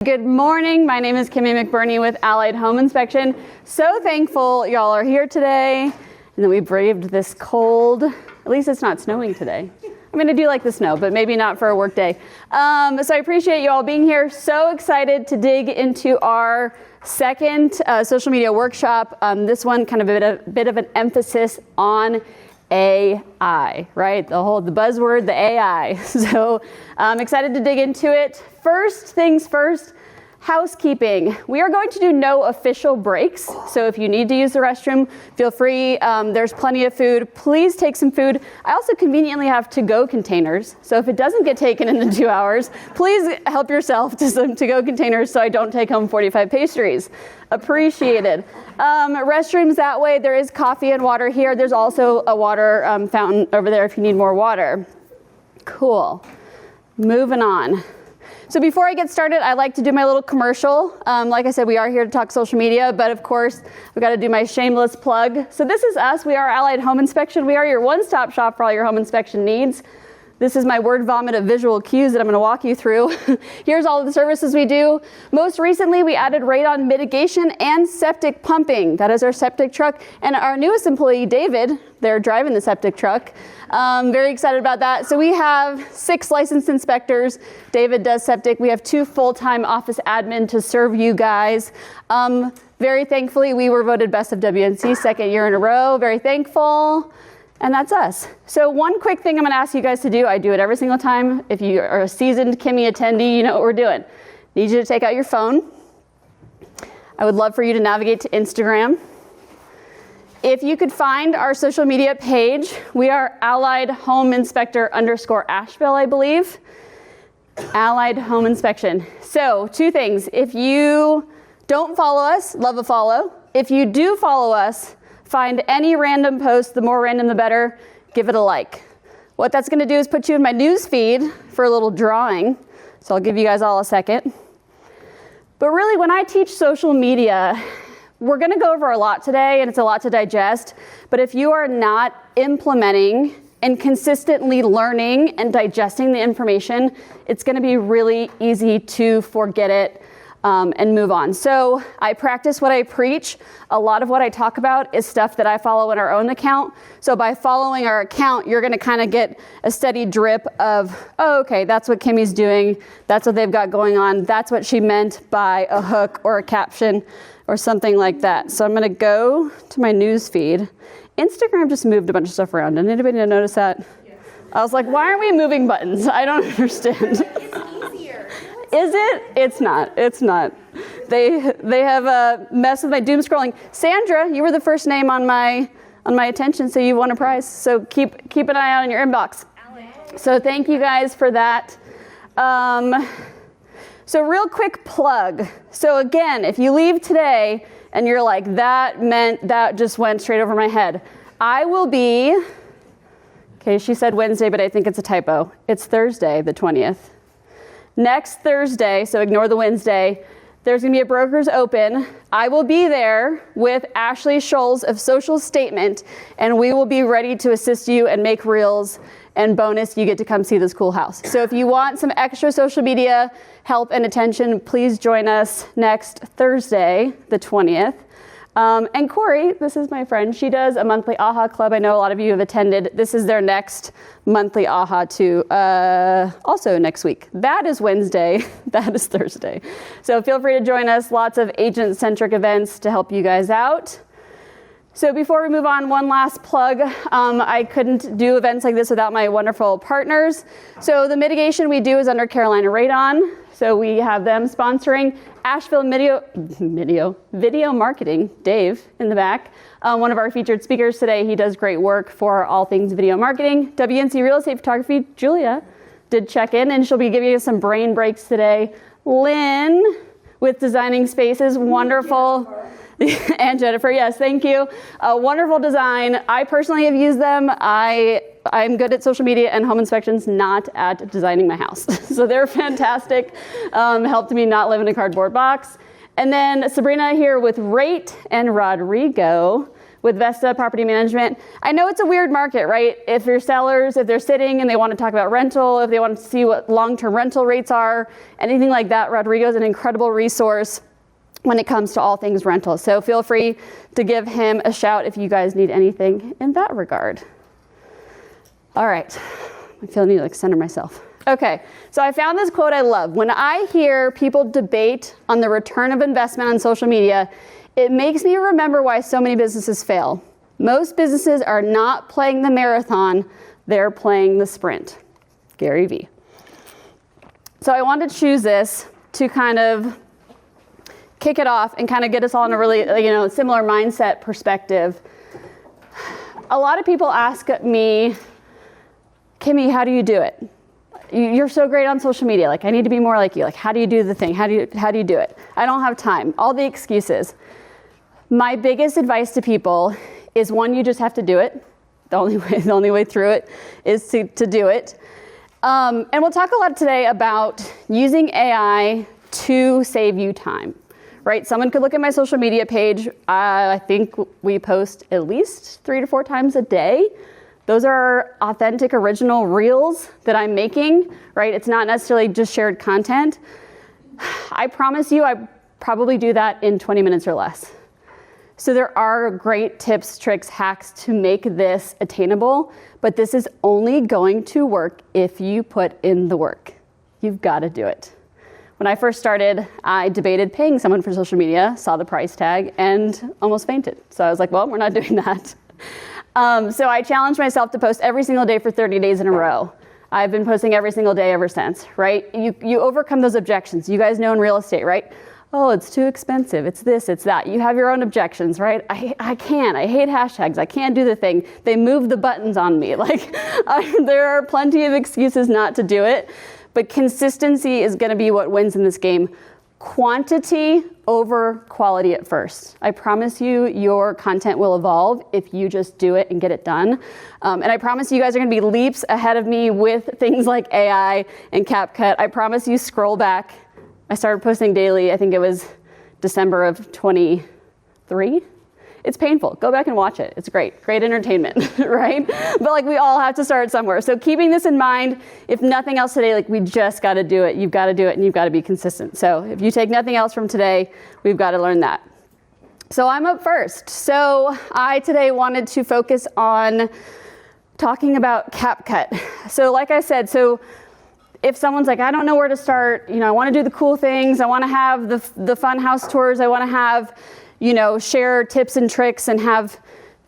Good morning. My name is Kimmy McBurney with Allied Home Inspection. So thankful y'all are here today and that we braved this cold. At least it's not snowing today. I mean, I do like the snow, but maybe not for a work day. So I appreciate you all being here. So excited to dig into our second social media workshop. This one kind of a bit of an emphasis on AI, right? The buzzword, the AI. So I'm excited to dig into it. First things first, housekeeping. We are going to do no official breaks. So if you need to use the restroom, feel free. There's plenty of food. Please take some food. I also conveniently have to-go containers. So if it doesn't get taken in the 2 hours, please help yourself to some to-go containers so I don't take home 45 pastries. Appreciated. Restrooms that way. There is coffee and water here. There's also a water fountain over there if you need more water. Cool. Moving on. So before I get started, I like to do my little commercial. Like I said, we are here to talk social media, but of course, we've got to do my shameless plug. So this is us. We are Allied Home Inspection. We are your one-stop shop for all your home inspection needs. This is my word vomit of visual cues that I'm going to walk you through. Here's all of the services we do. Most recently, we added radon mitigation and septic pumping. That is our septic truck. And our newest employee, David, they're driving the septic truck. Very excited about that. So we have 6 licensed inspectors. David does septic. We have 2 full-time office admin to serve you guys. Very thankfully, we were voted best of WNC 2nd year in a row. Very thankful. And that's us. So one quick thing I'm going to ask you guys to do. I do it every single time. If you are a seasoned Kimmy attendee, you know what we're doing. Need you to take out your phone. I would love for you to navigate to Instagram. If you could find our social media page, we are Allied Home Inspector _Asheville, I believe. Allied Home Inspection. So 2 things. If you don't follow us, love a follow. If you do follow us, find any random post, the more random the better, give it a like. What that's gonna do is put you in my news feed for a little drawing. So I'll give you guys all a second. But really, when I teach social media, we're gonna go over a lot today and it's a lot to digest. But if you are not implementing and consistently learning and digesting the information, it's gonna be really easy to forget it and move on. So I practice what I preach. A lot of what I talk about is stuff that I follow in our own account. So by following our account, you're going to kind of get a steady drip of, oh, okay, that's what Kimmy's doing. That's what they've got going on. That's what she meant by a hook or a caption or something like that. So I'm going to go to my news feed. Instagram just moved a bunch of stuff around. Did anybody notice that? Yes. I was like, why aren't we moving buttons? I don't understand. Is it? It's not. It's not. They have a mess with my doom scrolling. Sandra, you were the first name on my attention, so you won a prize. So keep an eye out on your inbox. So thank you guys for that. So real quick plug. So again, if you leave today and you're like, that just went straight over my head. I will be, okay, she said Wednesday, but I think it's a typo. It's Thursday, the 20th. Next Thursday, so ignore the Wednesday, there's going to be a Brokers Open. I will be there with Ashley Scholes of Social Statement, and we will be ready to assist you and make reels. And bonus, you get to come see this cool house. So if you want some extra social media help and attention, please join us next Thursday, the 20th. And Corey, this is my friend. She does a monthly AHA club. I know a lot of you have attended. This is their next monthly AHA too. Also next week. That is Wednesday. That is Thursday. So feel free to join us. Lots of agent-centric events to help you guys out. So before we move on, one last plug. I couldn't do events like this without my wonderful partners. So the mitigation we do is under Carolina Radon. So we have them sponsoring Asheville Video Marketing, Dave in the back. One of our featured speakers today. He does great work for all things video marketing. WNC Real Estate Photography, Julia, did check in and she'll be giving you some brain breaks today. Lynn with Designing Spaces, wonderful. And Jennifer, yes, thank you. Wonderful design. I personally have used them. I'm good at social media and home inspections, not at designing my house. So they're fantastic. Helped me not live in a cardboard box. And then Sabrina here with Rate and Rodrigo with Vesta Property Management. I know it's a weird market, right? If you're sellers, if they're sitting and they want to talk about rental, if they want to see what long-term rental rates are, anything like that, Rodrigo's an incredible resource when it comes to all things rental. So feel free to give him a shout if you guys need anything in that regard. All right, I feel I need to center myself. Okay, so I found this quote I love. When I hear people debate on the return of investment on social media, it makes me remember why so many businesses fail. Most businesses are not playing the marathon, they're playing the sprint. Gary Vee. So I wanted to choose this to kind of kick it off and kind of get us all in a really, similar mindset perspective. A lot of people ask me, Kimmy, how do you do it? You're so great on social media. Like, I need to be more like you. Like, how do you do the thing? How do you do it? I don't have time. All the excuses. My biggest advice to people is, one, you just have to do it. The only way through it is to do it. And we'll talk a lot today about using AI to save you time. Right? Someone could look at my social media page. I think we post at least 3 to 4 times a day. Those are authentic, original reels that I'm making, right? It's not necessarily just shared content. I promise you, I probably do that in 20 minutes or less. So there are great tips, tricks, hacks to make this attainable, but this is only going to work if you put in the work. You've got to do it. When I first started, I debated paying someone for social media, saw the price tag, and almost fainted. So I was like, well, we're not doing that. So I challenged myself to post every single day for 30 days in a row. I've been posting every single day ever since, right? You overcome those objections. You guys know in real estate, right? Oh, it's too expensive. It's this, it's that. You have your own objections, right? I hate hashtags. I can't do the thing. They move the buttons on me. There are plenty of excuses not to do it. But consistency is going to be what wins in this game. Quantity over quality at first. I promise you, your content will evolve if you just do it and get it done. And I promise you guys are going to be leaps ahead of me with things like AI and CapCut. I promise you, scroll back. I started posting daily. I think it was December of 23. It's painful. Go back and watch it. It's great. Great entertainment, right? But we all have to start somewhere. So keeping this in mind, if nothing else today, we just got to do it. You've got to do it and you've got to be consistent. So if you take nothing else from today, we've got to learn that. So I'm up first. So I today wanted to focus on talking about CapCut. So like I said, if someone's like, I don't know where to start, I want to do the cool things. I want to have the fun house tours. I want to have share tips and tricks and have,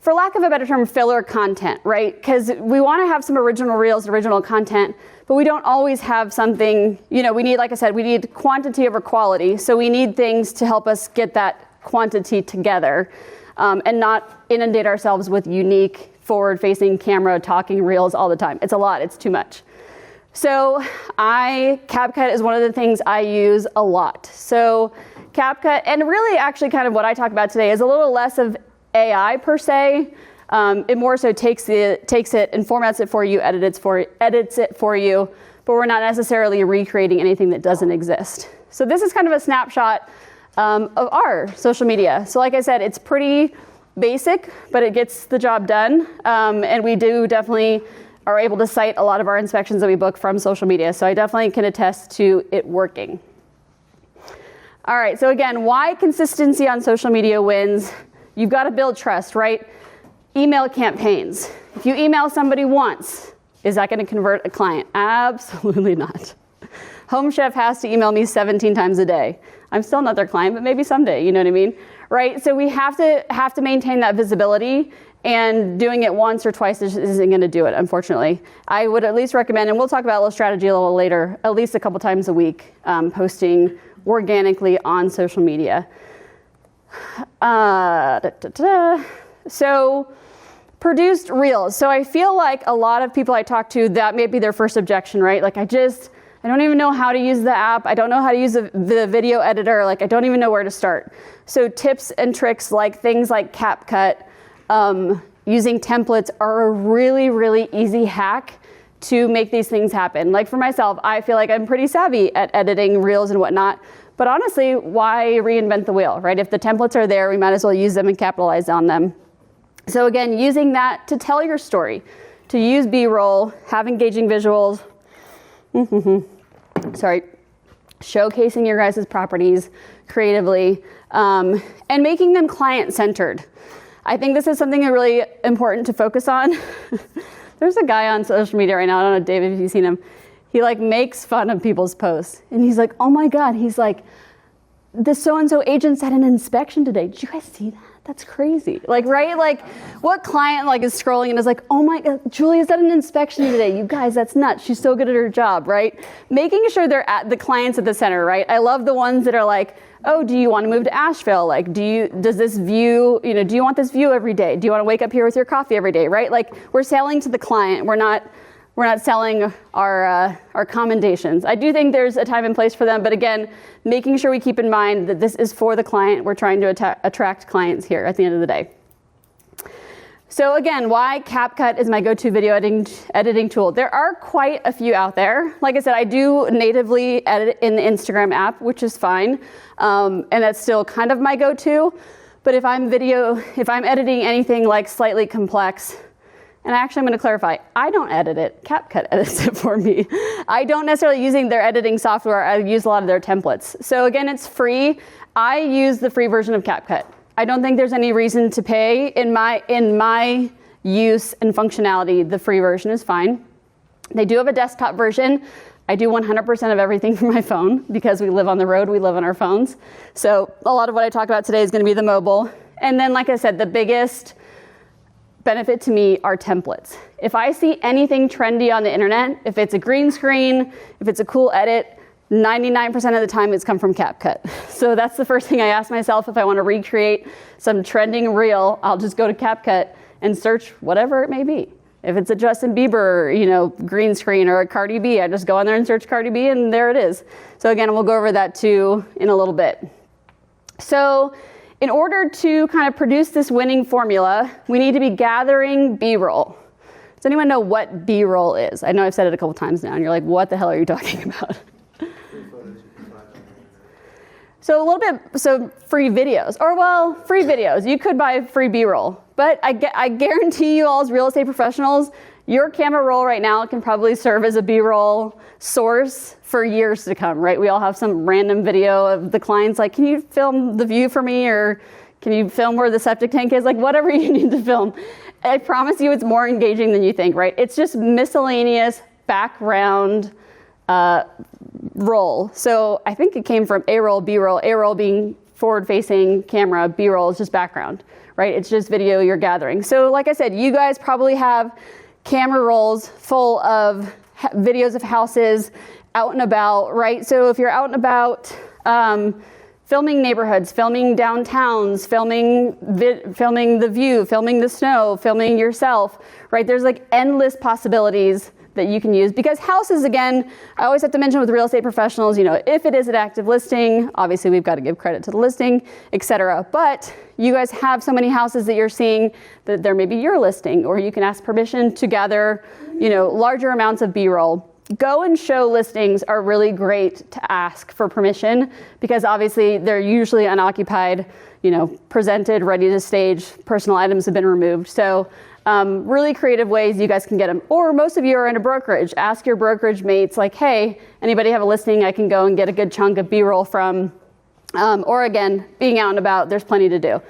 for lack of a better term, filler content, right? Because we want to have some original reels, original content, but we don't always have something, we need, like I said, we need quantity over quality. So we need things to help us get that quantity together and not inundate ourselves with unique forward-facing camera talking reels all the time. It's a lot. It's too much. So CapCut is one of the things I use a lot. So CapCut, and really actually kind of what I talk about today is a little less of AI per se. It more so takes it and formats it for you, edits it for you, but we're not necessarily recreating anything that doesn't exist. So this is kind of a snapshot of our social media. So like I said, it's pretty basic, but it gets the job done. And we do definitely are able to cite a lot of our inspections that we book from social media. So I definitely can attest to it working. All right, so again, why consistency on social media wins? You've got to build trust, right? Email campaigns. If you email somebody once, is that going to convert a client? Absolutely not. Home Chef has to email me 17 times a day. I'm still not their client, but maybe someday, you know what I mean? Right? So we have to maintain that visibility, and doing it once or twice isn't going to do it, unfortunately. I would at least recommend, and we'll talk about a little strategy a little later, at least a couple times a week, posting organically on social media. So produced reels. So I feel like a lot of people I talk to, that may be their first objection, right? I don't even know how to use the app. I don't know how to use the video editor. I don't even know where to start. So tips and tricks things like CapCut, using templates are a really, really easy hack to make these things happen. For myself, I feel like I'm pretty savvy at editing reels and whatnot, but honestly, why reinvent the wheel, right? If the templates are there, we might as well use them and capitalize on them. So again, using that to tell your story, to use B-roll, have engaging visuals, showcasing your guys' properties creatively, and making them client-centered. I think this is something really important to focus on. There's a guy on social media right now, I don't know, David, if you've seen him. He like makes fun of people's posts. And he's like, oh my God, he's like, the so-and-so agent's at an inspection today. Did you guys see that? That's crazy. Like, right? Like, what client like is scrolling and is like, oh my God, Julia's at an inspection today. You guys, that's nuts. She's so good at her job, right? Making sure they're at the clients at the center, right? I love the ones that are like, oh, do you want to move to Asheville? Like, does this view, do you want this view every day? Do you want to wake up here with your coffee every day, right? Like, we're selling to the client. We're not selling our commendations. I do think there's a time and place for them, but again, making sure we keep in mind that this is for the client. We're trying to attract clients here at the end of the day. So again, why CapCut is my go-to video editing tool. There are quite a few out there. Like I said, I do natively edit in the Instagram app, which is fine, and that's still kind of my go-to. But if I'm editing anything like slightly complex, and actually I'm going to clarify, I don't edit it. CapCut edits it for me. I don't necessarily using their editing software. I use a lot of their templates. So again, it's free. I use the free version of CapCut. I don't think there's any reason to pay. In my use and functionality, the free version is fine. They do have a desktop version. I do 100% of everything from my phone because we live on the road, we live on our phones. So a lot of what I talk about today is going to be the mobile. And then, like I said, the biggest benefit to me are templates. If I see anything trendy on the internet, if it's a green screen, if it's a cool edit, 99% of the time it's come from CapCut. So that's the first thing I ask myself. If I want to recreate some trending reel, I'll just go to CapCut and search whatever it may be. If it's a Justin Bieber, green screen or a Cardi B, I just go on there and search Cardi B and there it is. So again, we'll go over that too in a little bit. So in order to kind of produce this winning formula, we need to be gathering B-roll. Does anyone know what B-roll is? I know I've said it a couple times now and you're like, what the hell are you talking about? So free videos, free videos. You could buy free B-roll, but I guarantee you all as real estate professionals, your camera roll right now can probably serve as a B-roll source for years to come, right? We all have some random video of the clients like, can you film the view for me? Or can you film where the septic tank is? Like whatever you need to film. I promise you it's more engaging than you think, right? It's just miscellaneous background roll. So I think it came from A-roll, B-roll, A-roll being forward-facing camera, B-roll is just background, right? It's just video you're gathering. So like I said, you guys probably have camera rolls full of videos of houses out and about, right? So if you're out and about filming neighborhoods, filming downtowns, filming the view, filming the snow, filming yourself, right? There's like endless possibilities that you can use because houses, again, I always have to mention with real estate professionals, if it is an active listing, obviously we've got to give credit to the listing, etc. But you guys have so many houses that you're seeing that there may be your listing, or you can ask permission to gather, larger amounts of B-roll. Go and show listings are really great to ask for permission because obviously they're usually unoccupied, presented, ready to stage, personal items have been removed. So really creative ways you guys can get them. Or most of you are in a brokerage. Ask your brokerage mates like, hey, anybody have a listing I can go and get a good chunk of B-roll from? Or again, being out and about, there's plenty to do.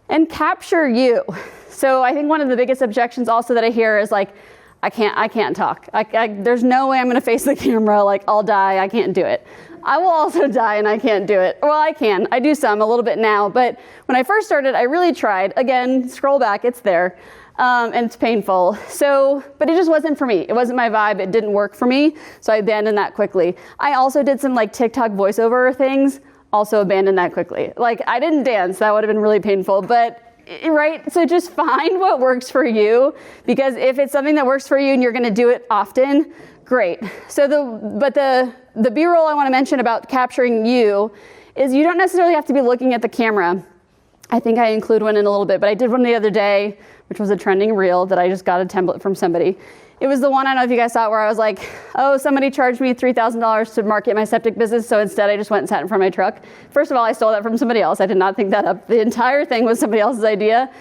And capture you. So I think one of the biggest objections also that I hear is like, I can't talk. There's no way I'm going to face the camera. Like I'll die. I can't do it. I will also die and I can't do it. Well, I can. I do some a little bit now. But when I first started, I really tried. Again, scroll back. It's there. And it's painful. But it just wasn't for me. It wasn't my vibe. It didn't work for me. So I abandoned that quickly. I also did some like TikTok voiceover things. Also abandoned that quickly. Like I didn't dance. That would have been really painful. But right? So just find what works for you, because if it's something that works for you and you're going to do it often, great. So the B-roll I want to mention about capturing you is you don't necessarily have to be looking at the camera. I think I include one in a little bit, but I did one the other day, which was a trending reel that I just got a template from somebody. It was the one, I don't know if you guys saw it, where I was like, oh, somebody charged me $3,000 to market my septic business, so instead I just went and sat in front of my truck. First of all, I stole that from somebody else. I did not think that up. The entire thing was somebody else's idea.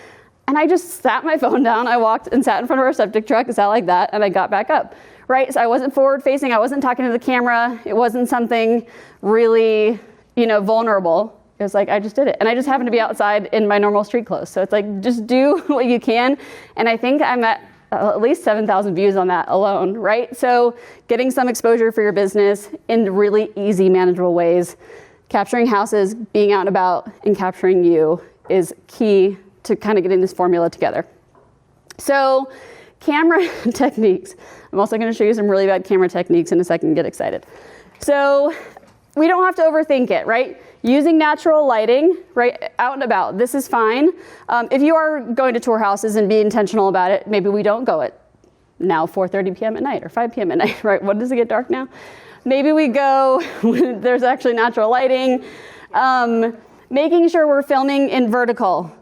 And I just sat my phone down. I walked and sat in front of our septic truck and sat like that, and I got back up, right? So I wasn't forward facing. I wasn't talking to the camera. It wasn't something really, vulnerable. It was like, I just did it. And I just happened to be outside in my normal street clothes. So it's like, just do what you can. And I think I'm at least 7,000 views on that alone, right? So getting some exposure for your business in really easy, manageable ways, capturing houses, being out and about, and capturing you is key to kind of getting this formula together. So camera techniques. I'm also going to show you some really bad camera techniques in a second. Get excited. So we don't have to overthink it, right? Using natural lighting, right, out and about. This is fine. If you are going to tour houses and be intentional about it, maybe we don't go at now 4:30 p.m. at night or 5 p.m. at night, right? When does it get dark now? Maybe we go when there's actually natural lighting. Making sure we're filming in vertical.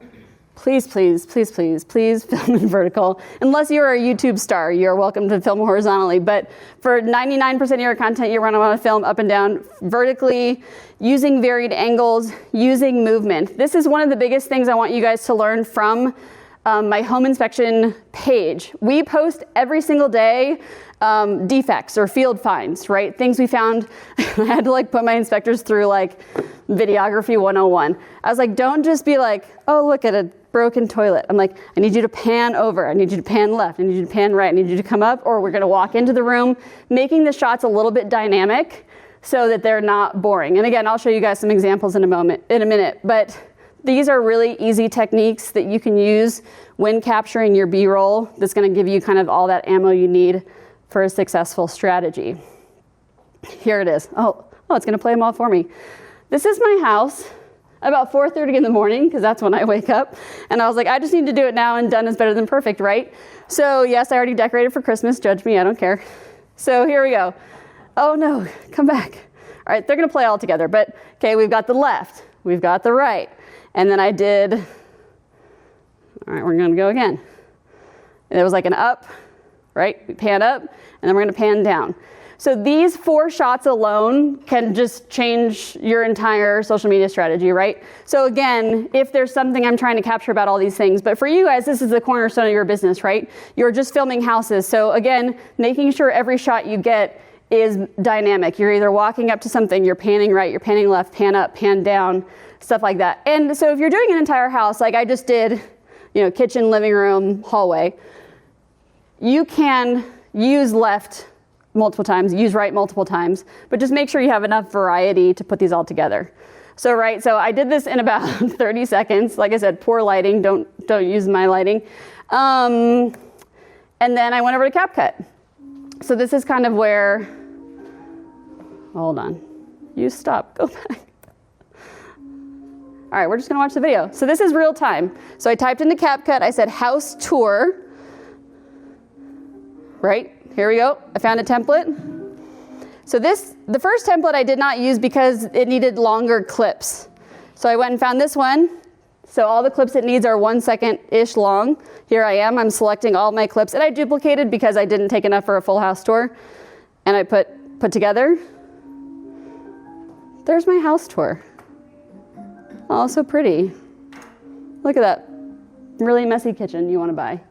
Please, please, please, please, please film in vertical. Unless you're a YouTube star, you're welcome to film horizontally. But for 99% of your content, you want to film up and down vertically, using varied angles, using movement. This is one of the biggest things I want you guys to learn from my home inspection page. We post every single day defects or field finds, right? Things we found. I had to put my inspectors through videography 101. I was like, don't just be like, oh, look at a broken toilet. I'm like, I need you to pan over. I need you to pan left. I need you to pan right. I need you to come up, or we're going to walk into the room, making the shots a little bit dynamic so that they're not boring. And again, I'll show you guys some examples in a minute, but these are really easy techniques that you can use when capturing your B-roll that's going to give you kind of all that ammo you need for a successful strategy. Here it is. Oh, it's going to play them all for me. This is my house about 4:30 in the morning, because that's when I wake up. And I was like, I just need to do it now, and done is better than perfect, right? So yes, I already decorated for Christmas. Judge me, I don't care. So here we go. Oh no, come back. All right, they're going to play all together. But okay, we've got the left, we've got the right. And then I did, all right, we're going to go again. And it was like an up, right? We pan up, and then we're going to pan down. So these 4 shots alone can just change your entire social media strategy, right? So again, if there's something I'm trying to capture about all these things, but for you guys, this is the cornerstone of your business, right? You're just filming houses. So again, making sure every shot you get is dynamic. You're either walking up to something, you're panning right, you're panning left, pan up, pan down, stuff like that. And so if you're doing an entire house, like I just did, kitchen, living room, hallway, you can use left multiple times, use right multiple times, but just make sure you have enough variety to put these all together. So I did this in about 30 seconds. Like I said, poor lighting, don't use my lighting. And then I went over to CapCut. So this is kind of where, hold on, you stop, go back. All right, we're just gonna watch the video. So this is real time. So I typed into CapCut, I said house tour, right? Here we go. I found a template. So the first template I did not use because it needed longer clips. So I went and found this one. So all the clips it needs are 1 second-ish long. Here I am. I'm selecting all my clips. And I duplicated because I didn't take enough for a full house tour. And I put together. There's my house tour. Oh, so pretty. Look at that really messy kitchen you want to buy.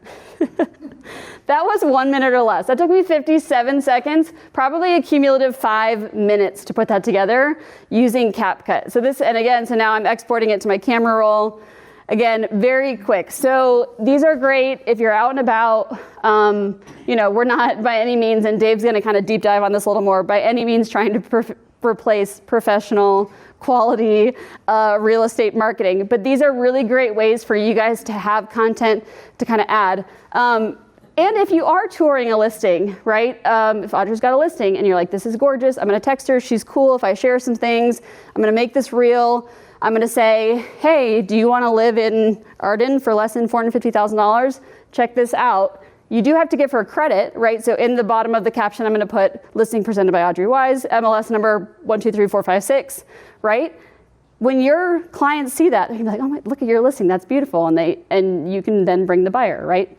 That was 1 minute or less. That took me 57 seconds, probably a cumulative 5 minutes to put that together using CapCut. So now I'm exporting it to my camera roll. Again, very quick. So these are great if you're out and about. We're not by any means, and Dave's going to kind of deep dive on this a little more, by any means trying to replace professional quality real estate marketing. But these are really great ways for you guys to have content to kind of add. And if you are touring a listing, right? If Audrey's got a listing and you're like, this is gorgeous, I'm going to text her, she's cool if I share some things, I'm going to make this real. I'm going to say, hey, do you want to live in Arden for less than $450,000? Check this out. You do have to give her credit, right? So in the bottom of the caption, I'm going to put listing presented by Audrey Wise, MLS number 123456, right? When your clients see that, they're like, oh my, look at your listing, that's beautiful. And you can then bring the buyer, right?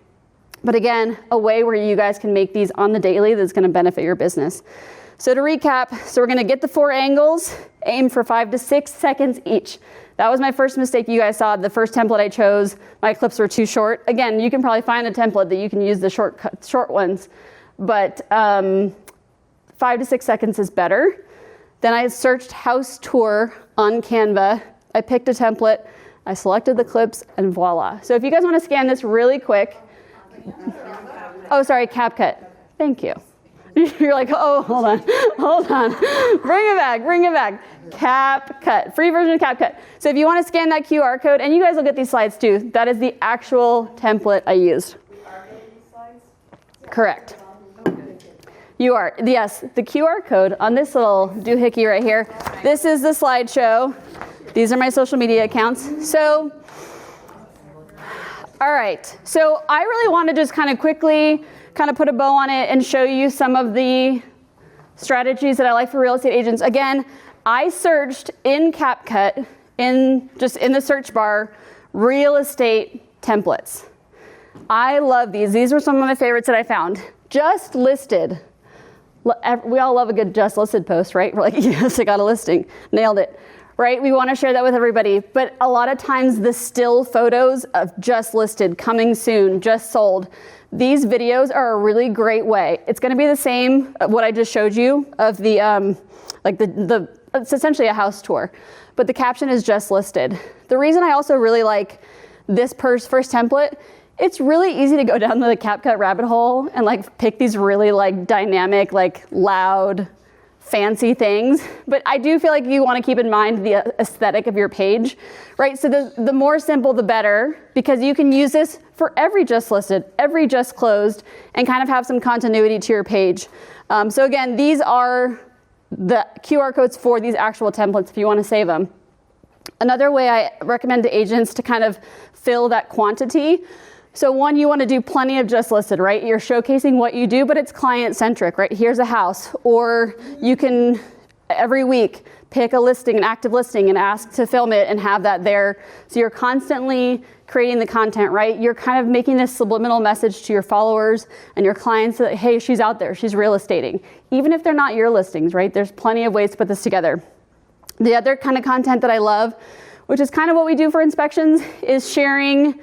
But again, a way where you guys can make these on the daily that's going to benefit your business. So to recap, we're going to get the 4 angles Aim for 5 to 6 seconds each. That was my first mistake you guys saw. The first template I chose, my clips were too short. Again, you can probably find a template that you can use the short ones, but 5 to 6 seconds is better. Then I searched house tour on Canva. I picked a template, I selected the clips, and voila. So if you guys want to scan this really quick. Oh, sorry, CapCut. Thank you. You're like, oh, hold on. Bring it back. CapCut, free version of CapCut. So if you want to scan that QR code, and you guys will get these slides too, that is the actual template I used. Correct. You are, yes, the QR code on this little doohickey right here. This is the slideshow. These are my social media accounts. So, all right. So I really want to just kind of quickly kind of put a bow on it and show you some of the strategies that I like for real estate agents. Again, I searched in CapCut, just in the search bar, real estate templates. I love these. These were some of my favorites that I found. Just listed. We all love a good just listed post, right? We're like, yes, I got a listing. Nailed it. Right? We want to share that with everybody. But a lot of times the still photos of just listed, coming soon, just sold, these videos are a really great way. It's going to be the same, what I just showed you of the, it's essentially a house tour, but the caption is just listed. The reason I also really like this first template, it's really easy to go down the CapCut rabbit hole and like pick these really like dynamic, like loud, fancy things. But I do feel like you want to keep in mind the aesthetic of your page, right? So the more simple, the better, because you can use this for every just listed, every just closed, and kind of have some continuity to your page. So again, these are the QR codes for these actual templates if you want to save them. Another way I recommend to agents to kind of fill that quantity. So one, you want to do plenty of just listed, right? You're showcasing what you do, but it's client centric, right? Here's a house. Or you can every week pick a listing, an active listing, and ask to film it and have that there. So you're constantly creating the content, right? You're kind of making this subliminal message to your followers and your clients that, hey, she's out there, she's real estating. Even if they're not your listings, right? There's plenty of ways to put this together. The other kind of content that I love, which is kind of what we do for inspections, is sharing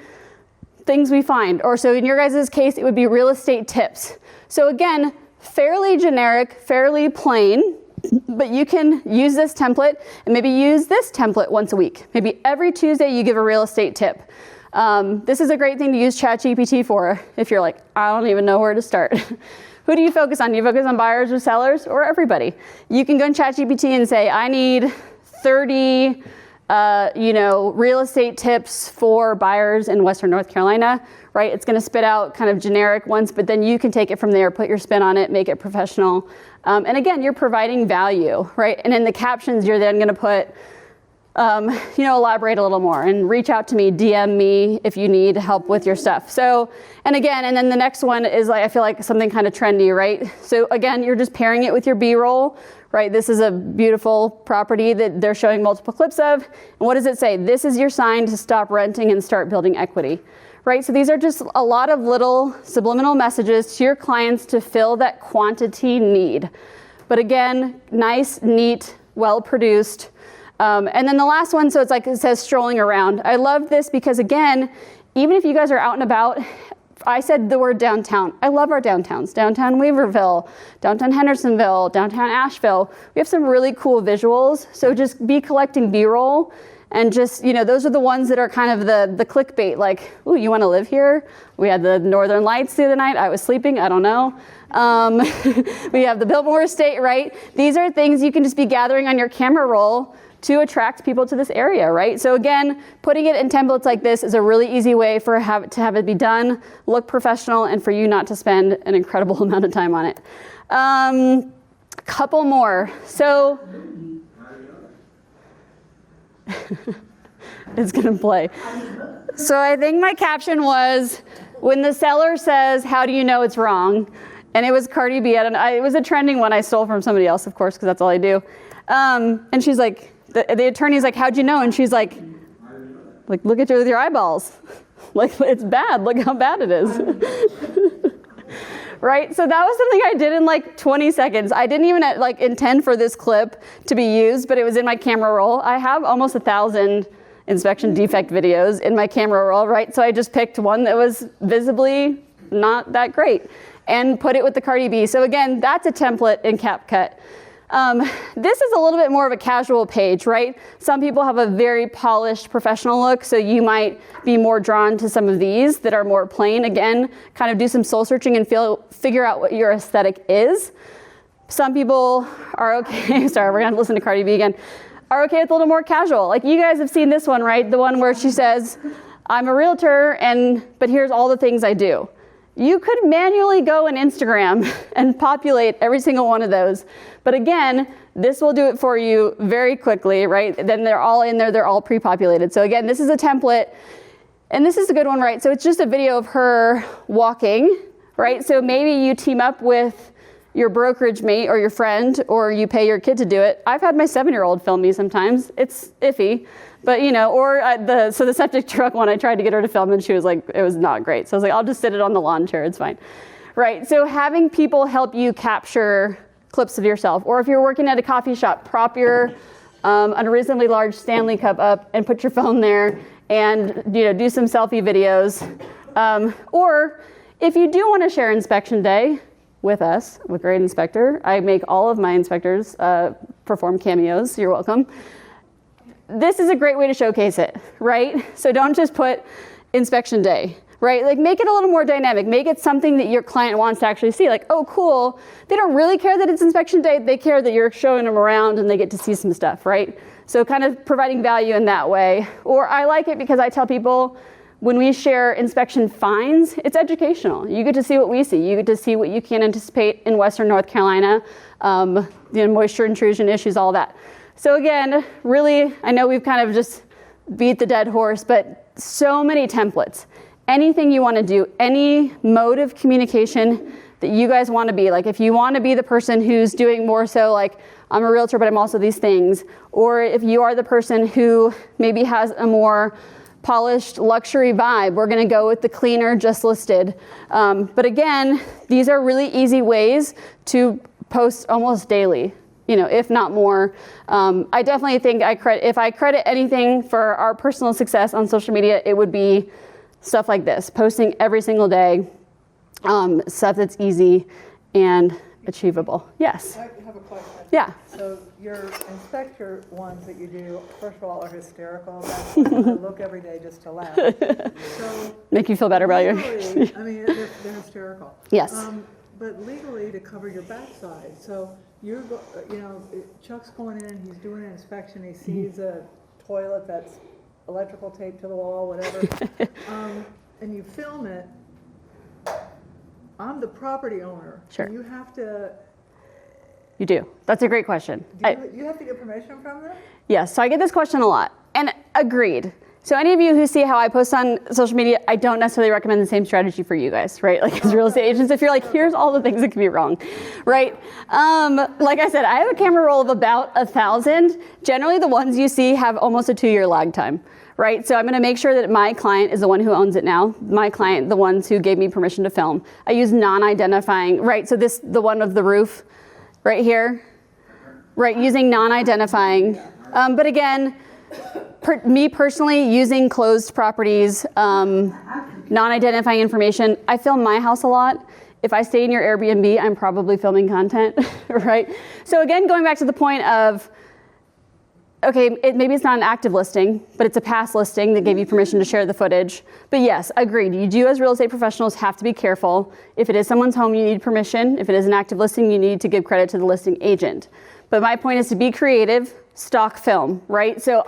things we find. Or so in your guys' case, it would be real estate tips. So again, fairly generic, fairly plain, but you can use this template and maybe use this template once a week. Maybe every Tuesday you give a real estate tip. This is a great thing to use ChatGPT for if you're like, I don't even know where to start. Who do you focus on? Do you focus on buyers or sellers or everybody? You can go in ChatGPT and say, I need 30 real estate tips for buyers in Western North Carolina, right? It's going to spit out kind of generic ones, but then you can take it from there, put your spin on it, make it professional. And again, you're providing value, right? And in the captions, you're then going to put, elaborate a little more and reach out to me, DM me if you need help with your stuff. So, and then the next one is like, I feel like something kind of trendy, right? So again, you're just pairing it with your B-roll, right? This is a beautiful property that they're showing multiple clips of. And what does it say? This is your sign to stop renting and start building equity, right? So these are just a lot of little subliminal messages to your clients to fill that quantity need. But again, nice, neat, well-produced. And then the last one, so it's like it says strolling around. I love this because again, even if you guys are out and about, I said the word downtown. I love our downtowns. Downtown Weaverville, downtown Hendersonville, downtown Asheville. We have some really cool visuals. So just be collecting B-roll and just, those are the ones that are kind of the clickbait, like, ooh, you want to live here? We had the Northern Lights the other night. I was sleeping. I don't know. We have the Biltmore Estate, right? These are things you can just be gathering on your camera roll to attract people to this area, right? So again, putting it in templates like this is a really easy way to have it be done, look professional, and for you not to spend an incredible amount of time on it. Couple more. So it's gonna play. So I think my caption was, when the seller says, how do you know it's wrong? And it was Cardi B. It was a trending one I stole from somebody else, of course, because that's all I do. And she's like, the attorney's like, how'd you know? And she's like, look at you with your eyeballs. Like, it's bad. Look how bad it is. right? So that was something I did in like 20 seconds. I didn't even like intend for this clip to be used, but it was in my camera roll. I have almost 1,000 inspection defect videos in my camera roll, right? So I just picked one that was visibly not that great and put it with the Cardi B. So again, that's a template in CapCut. This is a little bit more of a casual page, right? Some people have a very polished professional look, so you might be more drawn to some of these that are more plain. Again, kind of do some soul searching and figure out what your aesthetic is. Some people are okay, sorry, we're gonna listen to Cardi B again, are okay with a little more casual. Like you guys have seen this one, right? The one where she says, I'm a realtor, but here's all the things I do. You could manually go on Instagram and populate every single one of those. But again, this will do it for you very quickly, right? Then they're all in there, they're all pre-populated. So again, this is a template, and this is a good one, right? So it's just a video of her walking, right? So maybe you team up with your brokerage mate or your friend, or you pay your kid to do it. I've had my 7-year-old film me sometimes. It's iffy. But or the septic truck one, I tried to get her to film and she was like, it was not great. So I was like, I'll just sit it on the lawn chair, it's fine. Right, so having people help you capture clips of yourself, or if you're working at a coffee shop, prop your unreasonably large Stanley cup up and put your phone there and do some selfie videos. Or if you do want to share inspection day with us, with Great Inspector, I make all of my inspectors perform cameos, you're welcome. This is a great way to showcase it, right? So don't just put inspection day, right? Like make it a little more dynamic. Make it something that your client wants to actually see. Like, oh, cool. They don't really care that it's inspection day. They care that you're showing them around and they get to see some stuff, right? So kind of providing value in that way. Or I like it because I tell people when we share inspection finds, it's educational. You get to see what we see. You get to see what you can anticipate in Western North Carolina, moisture intrusion issues, all that. So again, really, I know we've kind of just beat the dead horse, but so many templates. Anything you want to do, any mode of communication that you guys want to be. Like if you want to be the person who's doing more so like, I'm a realtor, but I'm also these things. Or if you are the person who maybe has a more polished luxury vibe, we're going to go with the cleaner, just listed. But again, these are really easy ways to post almost daily. If not more. I definitely think if I credit anything for our personal success on social media, it would be stuff like this, posting every single day, stuff that's easy and achievable. Yes? I have a question. Yeah. So your inspector ones that you do, first of all, are hysterical. That's why I look every day just to laugh. So make you feel better about your... I mean, they're hysterical. Yes. But legally to cover your backside. So Chuck's going in, he's doing an inspection, he sees a toilet that's electrical tape to the wall, whatever, and you film it. I'm the property owner. Sure. You have to... You do. That's a great question. You have to get permission from them? Yes, so I get this question a lot, and agreed. So any of you who see how I post on social media, I don't necessarily recommend the same strategy for you guys, right? Like as real estate agents, if you're like, here's all the things that could be wrong, right? Like I said, I have a camera roll of about 1,000. Generally, the ones you see have almost a 2-year lag time, right? So I'm gonna make sure that my client is the one who owns it now. My client, the ones who gave me permission to film. I use non-identifying, right? So the one of the roof right here, right? Using non-identifying. But again, me personally, using closed properties, non-identifying information, I film my house a lot. If I stay in your Airbnb, I'm probably filming content, right? So again, going back to the point of, okay, maybe it's not an active listing, but it's a past listing that gave you permission to share the footage. But yes, agreed. You do as real estate professionals have to be careful. If it is someone's home, you need permission. If it is an active listing, you need to give credit to the listing agent. But my point is to be creative, stock film, right? So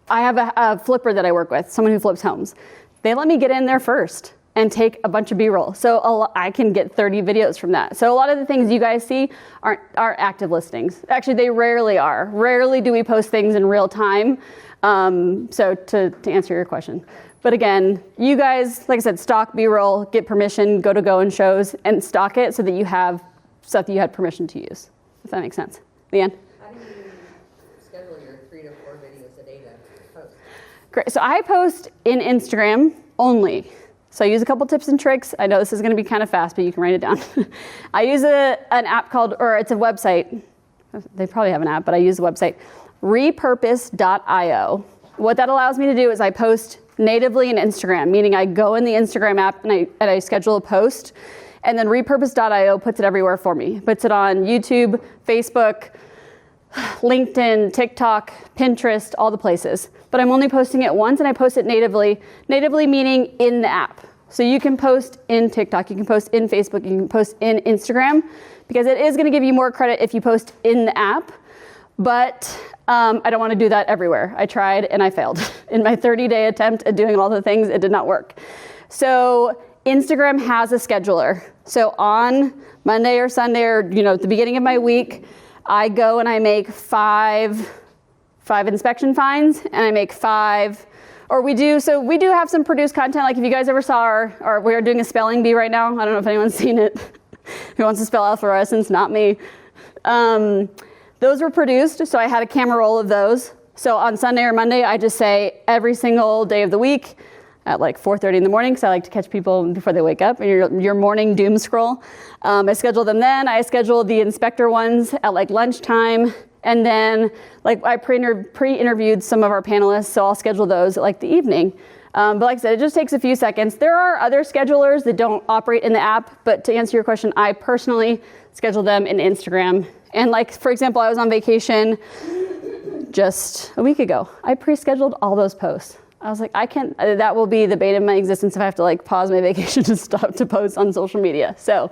I have a flipper that I work with, someone who flips homes. They let me get in there first and take a bunch of B-roll. So I can get 30 videos from that. So a lot of the things you guys see aren't active listings. Actually, they rarely are. Rarely do we post things in real time. So to answer your question. But again, you guys, like I said, stock B-roll, get permission, go and shows, and stock it so that you have stuff that you had permission to use, if that makes sense. Leanne? How do you schedule your 3 to 4 videos a day to post? Great. So I post in Instagram only. So I use a couple tips and tricks. I know this is going to be kind of fast, but you can write it down. I use an app called, or it's a website. They probably have an app, but I use the website, repurpose.io. What that allows me to do is I post natively in Instagram, meaning I go in the Instagram app and I schedule a post, and then repurpose.io puts it everywhere for me. Puts it on YouTube, Facebook, LinkedIn, TikTok, Pinterest, all the places. But I'm only posting it once, and I post it natively. Natively meaning in the app. So you can post in TikTok, you can post in Facebook, you can post in Instagram, because it is going to give you more credit if you post in the app. But I don't want to do that everywhere. I tried and I failed. In my 30-day attempt at doing all the things, it did not work. So Instagram has a scheduler. So on Monday or Sunday or at the beginning of my week, I go and I make five inspection finds, and I make 5, or we do have some produced content. Like if you guys ever saw we are doing a spelling bee right now. I don't know if anyone's seen it. Who wants to spell alpharescence? Not me. Those were produced, so I had a camera roll of those. So on Sunday or Monday, I just say every single day of the week at like 4:30 in the morning, because I like to catch people before they wake up, and your morning doom scroll. I schedule them then. I schedule the inspector ones at like lunchtime, and then like I pre-interviewed some of our panelists, so I'll schedule those at like the evening. But like I said, it just takes a few seconds. There are other schedulers that don't operate in the app, but to answer your question, I personally schedule them in Instagram. And like, for example, I was on vacation just a week ago. I pre-scheduled all those posts. I was like, that will be the bane of my existence if I have to like pause my vacation to stop to post on social media. So,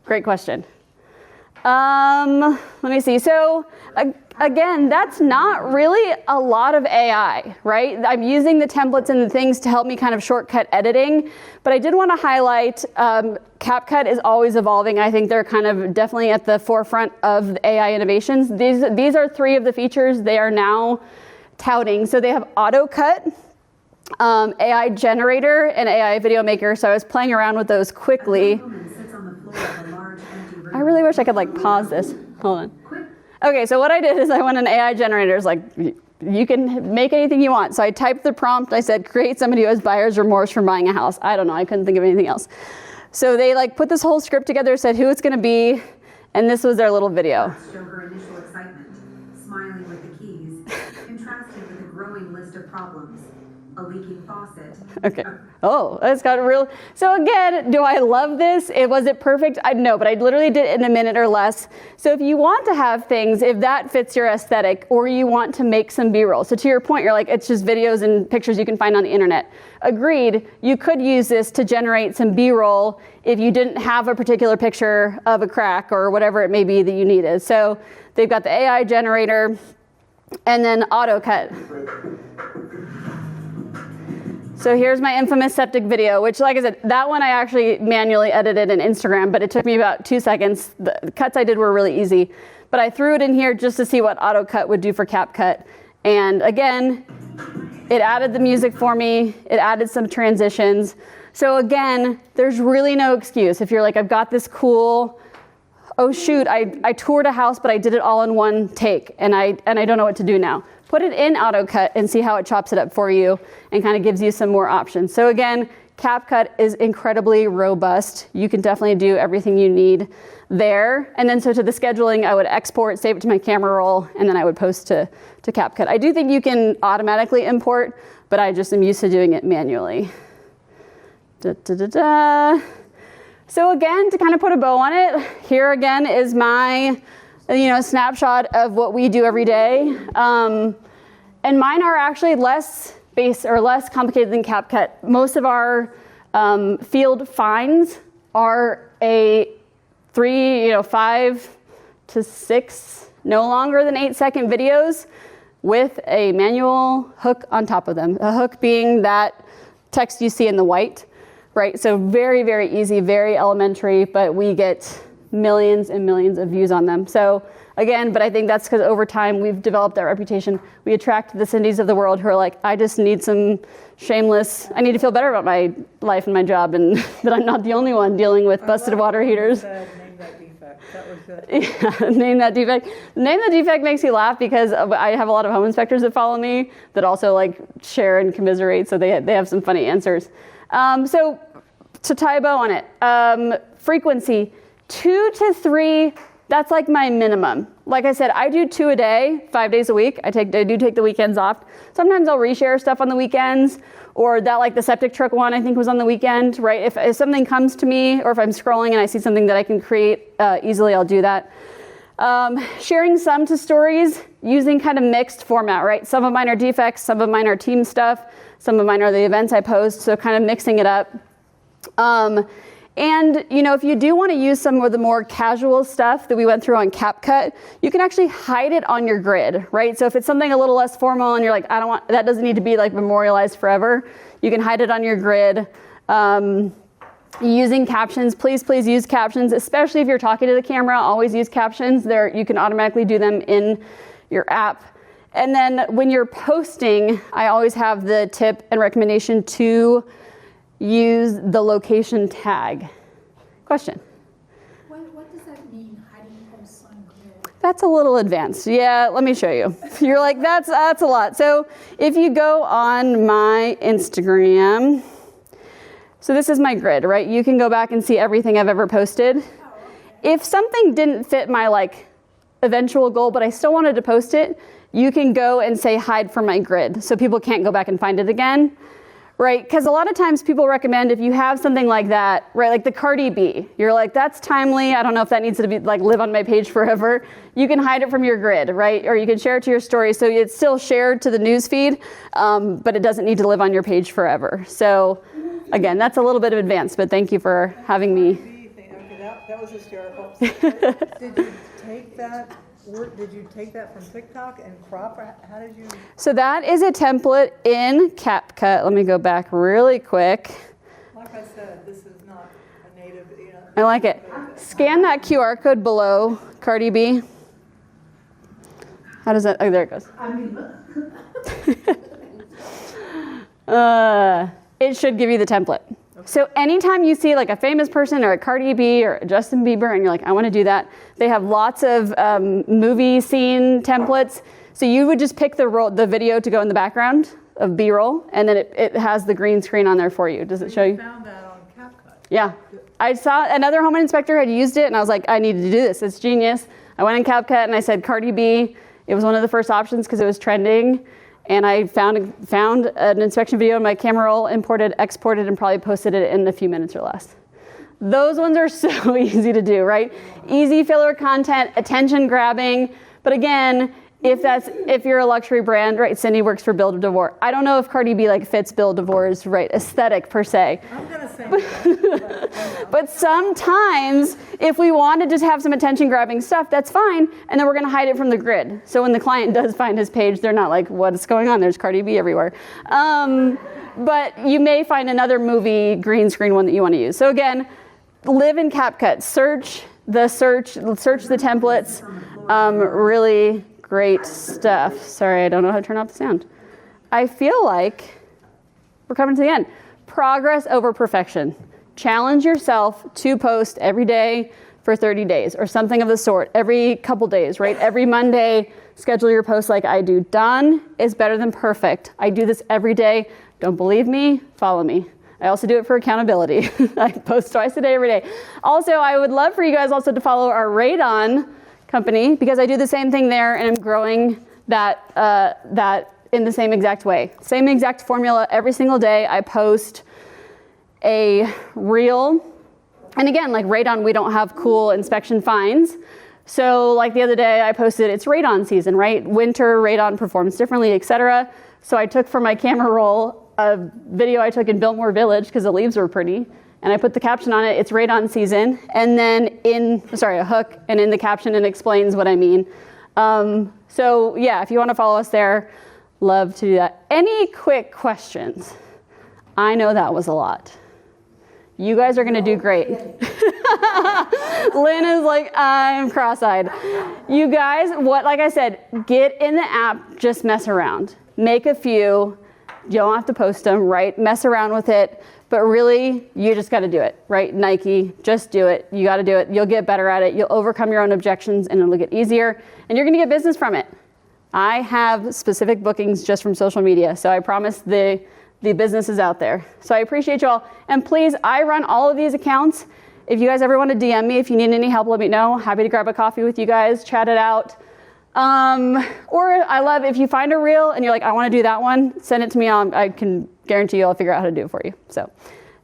great question. Let me see. So again, that's not really a lot of AI, right? I'm using the templates and the things to help me kind of shortcut editing, but I did want to highlight CapCut is always evolving. I think they're kind of definitely at the forefront of the AI innovations. These are 3 of the features they are now touting. So they have AutoCut, AI generator, and AI video maker. So I was playing around with those quickly. I really wish I could like pause this. Hold on. Okay, so what I did is I went on AI generators, like you can make anything you want. So I typed the prompt. I said, create somebody who has buyer's remorse from buying a house. I don't know. I couldn't think of anything else. So they like put this whole script together, said who it's going to be, and this was their little video. Show her initial excitement, smiling with the keys, contrasted with a growing list of problems. A leaking faucet. Okay. Oh, that's got real. So again, do I love this? Was it perfect? No, but I literally did it in a minute or less. So if you want to have things, if that fits your aesthetic, or you want to make some B-roll. So to your point, you're like, it's just videos and pictures you can find on the internet. Agreed. You could use this to generate some B-roll if you didn't have a particular picture of a crack or whatever it may be that you needed. So they've got the AI generator and then AutoCut. So here's my infamous septic video, which, like I said, that one I actually manually edited in Instagram, but it took me about 2 seconds. The cuts I did were really easy, but I threw it in here just to see what AutoCut would do for CapCut. And again, it added the music for me. It added some transitions. So again, there's really no excuse. If you're like, I've got this cool, oh shoot, I toured a house, but I did it all in one take, and I don't know what to do now. Put it in AutoCut and see how it chops it up for you and kind of gives you some more options. So again, CapCut is incredibly robust. You can definitely do everything you need there. And then so to the scheduling, I would export, save it to my camera roll, and then I would post to CapCut. I do think you can automatically import, but I just am used to doing it manually. So again, to kind of put a bow on it, here again is my snapshot of what we do every day. And mine are actually less complicated than CapCut. Most of our field finds are a 5 to 6, no longer than 8-second videos with a manual hook on top of them. A hook being that text you see in the white, right? So very, very easy, very elementary, but we get millions and millions of views on them. So again, but I think that's because over time we've developed that reputation. We attract the Cindys of the world who are like, I just need some shameless, I need to feel better about my life and my job, and that I'm not the only one dealing with busted water heaters. Name that defect. That was good. Yeah, name that defect. Name that defect makes me laugh because I have a lot of home inspectors that follow me that also like share and commiserate, so they have some funny answers. So to tie a bow on it, frequency, 2 to 3, that's like my minimum. Like I said, I do 2 a day, 5 days a week. I do take the weekends off. Sometimes I'll reshare stuff on the weekends, or that like the septic truck one I think was on the weekend, right? If something comes to me, or if I'm scrolling and I see something that I can create easily, I'll do that. Sharing some to stories using kind of mixed format, right? Some of mine are defects, some of mine are team stuff, some of mine are the events I post, so kind of mixing it up. And, you know, if you do want to use some of the more casual stuff that we went through on CapCut, you can actually hide it on your grid, right? So if it's something a little less formal and you're like, that doesn't need to be like memorialized forever, you can hide it on your grid. Using captions, please use captions, especially if you're talking to the camera, always use captions. You can automatically do them in your app. And then when you're posting, I always have the tip and recommendation to use the location tag. Question? What does that mean, hiding posts on grid? That's a little advanced. Yeah, let me show you. You're like, that's a lot. So if you go on my Instagram, so this is my grid, right? You can go back and see everything I've ever posted. Oh, okay. If something didn't fit my like eventual goal, but I still wanted to post it, you can go and say hide from my grid so people can't go back and find it again. Right, because a lot of times people recommend if you have something like that, right, like the Cardi B, you're like, that's timely, I don't know if that needs to be like live on my page forever. You can hide it from your grid, right, or you can share it to your story, so it's still shared to the news feed, but it doesn't need to live on your page forever. So again, that's a little bit of advanced, but thank you for having me. Okay, that was hysterical. Did you take that from TikTok and crop, or how did you? So that is a template in CapCut. Let me go back really quick. Like I said, this is not a native, you know. I like it. Scan that QR code below, Cardi B. How does that, oh, there it goes. It should give you the template. So anytime you see like a famous person or a Cardi B or a Justin Bieber and you're like, I want to do that, they have lots of movie scene templates. So you would just pick the video to go in the background of B-roll, and then it has the green screen on there for you. Does it show you? Found that on CapCut. Yeah. I saw another home inspector had used it, and I was like, I need to do this. It's genius. I went in CapCut and I said Cardi B. It was one of the first options because it was trending. And I found an inspection video in my camera roll, imported, exported, and probably posted it in a few minutes or less. Those ones are so easy to do, right? Easy filler content, attention grabbing. But again, if you're a luxury brand, right? Cindy works for Build a Divorce. I don't know if Cardi B like fits Build a Divorce, right? Aesthetic per se. I'm gonna say that. But sometimes if we want to just have some attention grabbing stuff, that's fine. And then we're going to hide it from the grid. So when the client does find his page, they're not like, what's going on? There's Cardi B everywhere. But you may find another movie green screen one that you want to use. So again, live in CapCut. Search the templates. Really great stuff. Sorry, I don't know how to turn off the sound. I feel like we're coming to the end. Progress over perfection. Challenge yourself to post every day for 30 days or something of the sort, every couple days, right? Every Monday, schedule your post like I do. Done is better than perfect. I do this every day. Don't believe me? Follow me. I also do it for accountability. I post twice a day, every day. Also, I would love for you guys also to follow our Radon company because I do the same thing there and I'm growing that in the same exact way. Same exact formula every single day. I post a reel. And again, like Radon, we don't have cool inspection finds. So like the other day I posted, it's Radon season, right? Winter, Radon performs differently, etc. So I took for my camera roll a video I took in Biltmore Village because the leaves were pretty. And I put the caption on it, it's Radon season. And then a hook, and in the caption it explains what I mean. So yeah, if you want to follow us there, love to do that. Any quick questions? I know that was a lot. You guys are going to do great. Lynn is like, I'm cross-eyed. You guys, like I said, get in the app, just mess around. Make a few. You don't have to post them, right? Mess around with it. But really, you just got to do it, right? Nike, just do it. You got to do it. You'll get better at it. You'll overcome your own objections, and it'll get easier. And you're going to get business from it. I have specific bookings just from social media. So I promise the the businesses out there. So I appreciate you all. And please, I run all of these accounts. If you guys ever want to DM me, if you need any help, let me know. Happy to grab a coffee with you guys, chat it out. Or I love if you find a reel and you're like, I want to do that one, send it to me. I can guarantee you I'll figure out how to do it for you. So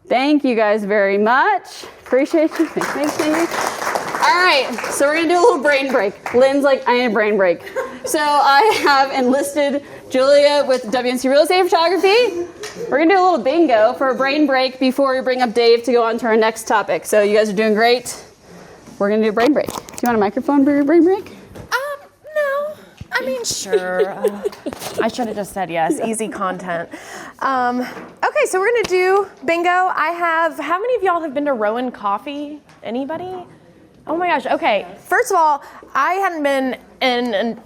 thank you guys very much. Appreciate you. Thanks. All right, so we're gonna do a little brain break. Lynn's like, I need a brain break. So I have enlisted Julia with WNC Real Estate Photography. We're gonna do a little bingo for a brain break before we bring up Dave to go on to our next topic. So you guys are doing great. We're gonna do a brain break. Do you want a microphone for your brain break? No. I mean, sure. I should have just said yes. Easy content. Okay, so we're gonna do bingo. How many of y'all have been to Rowan Coffee? Anybody? Oh my gosh. Okay. First of all, I hadn't been and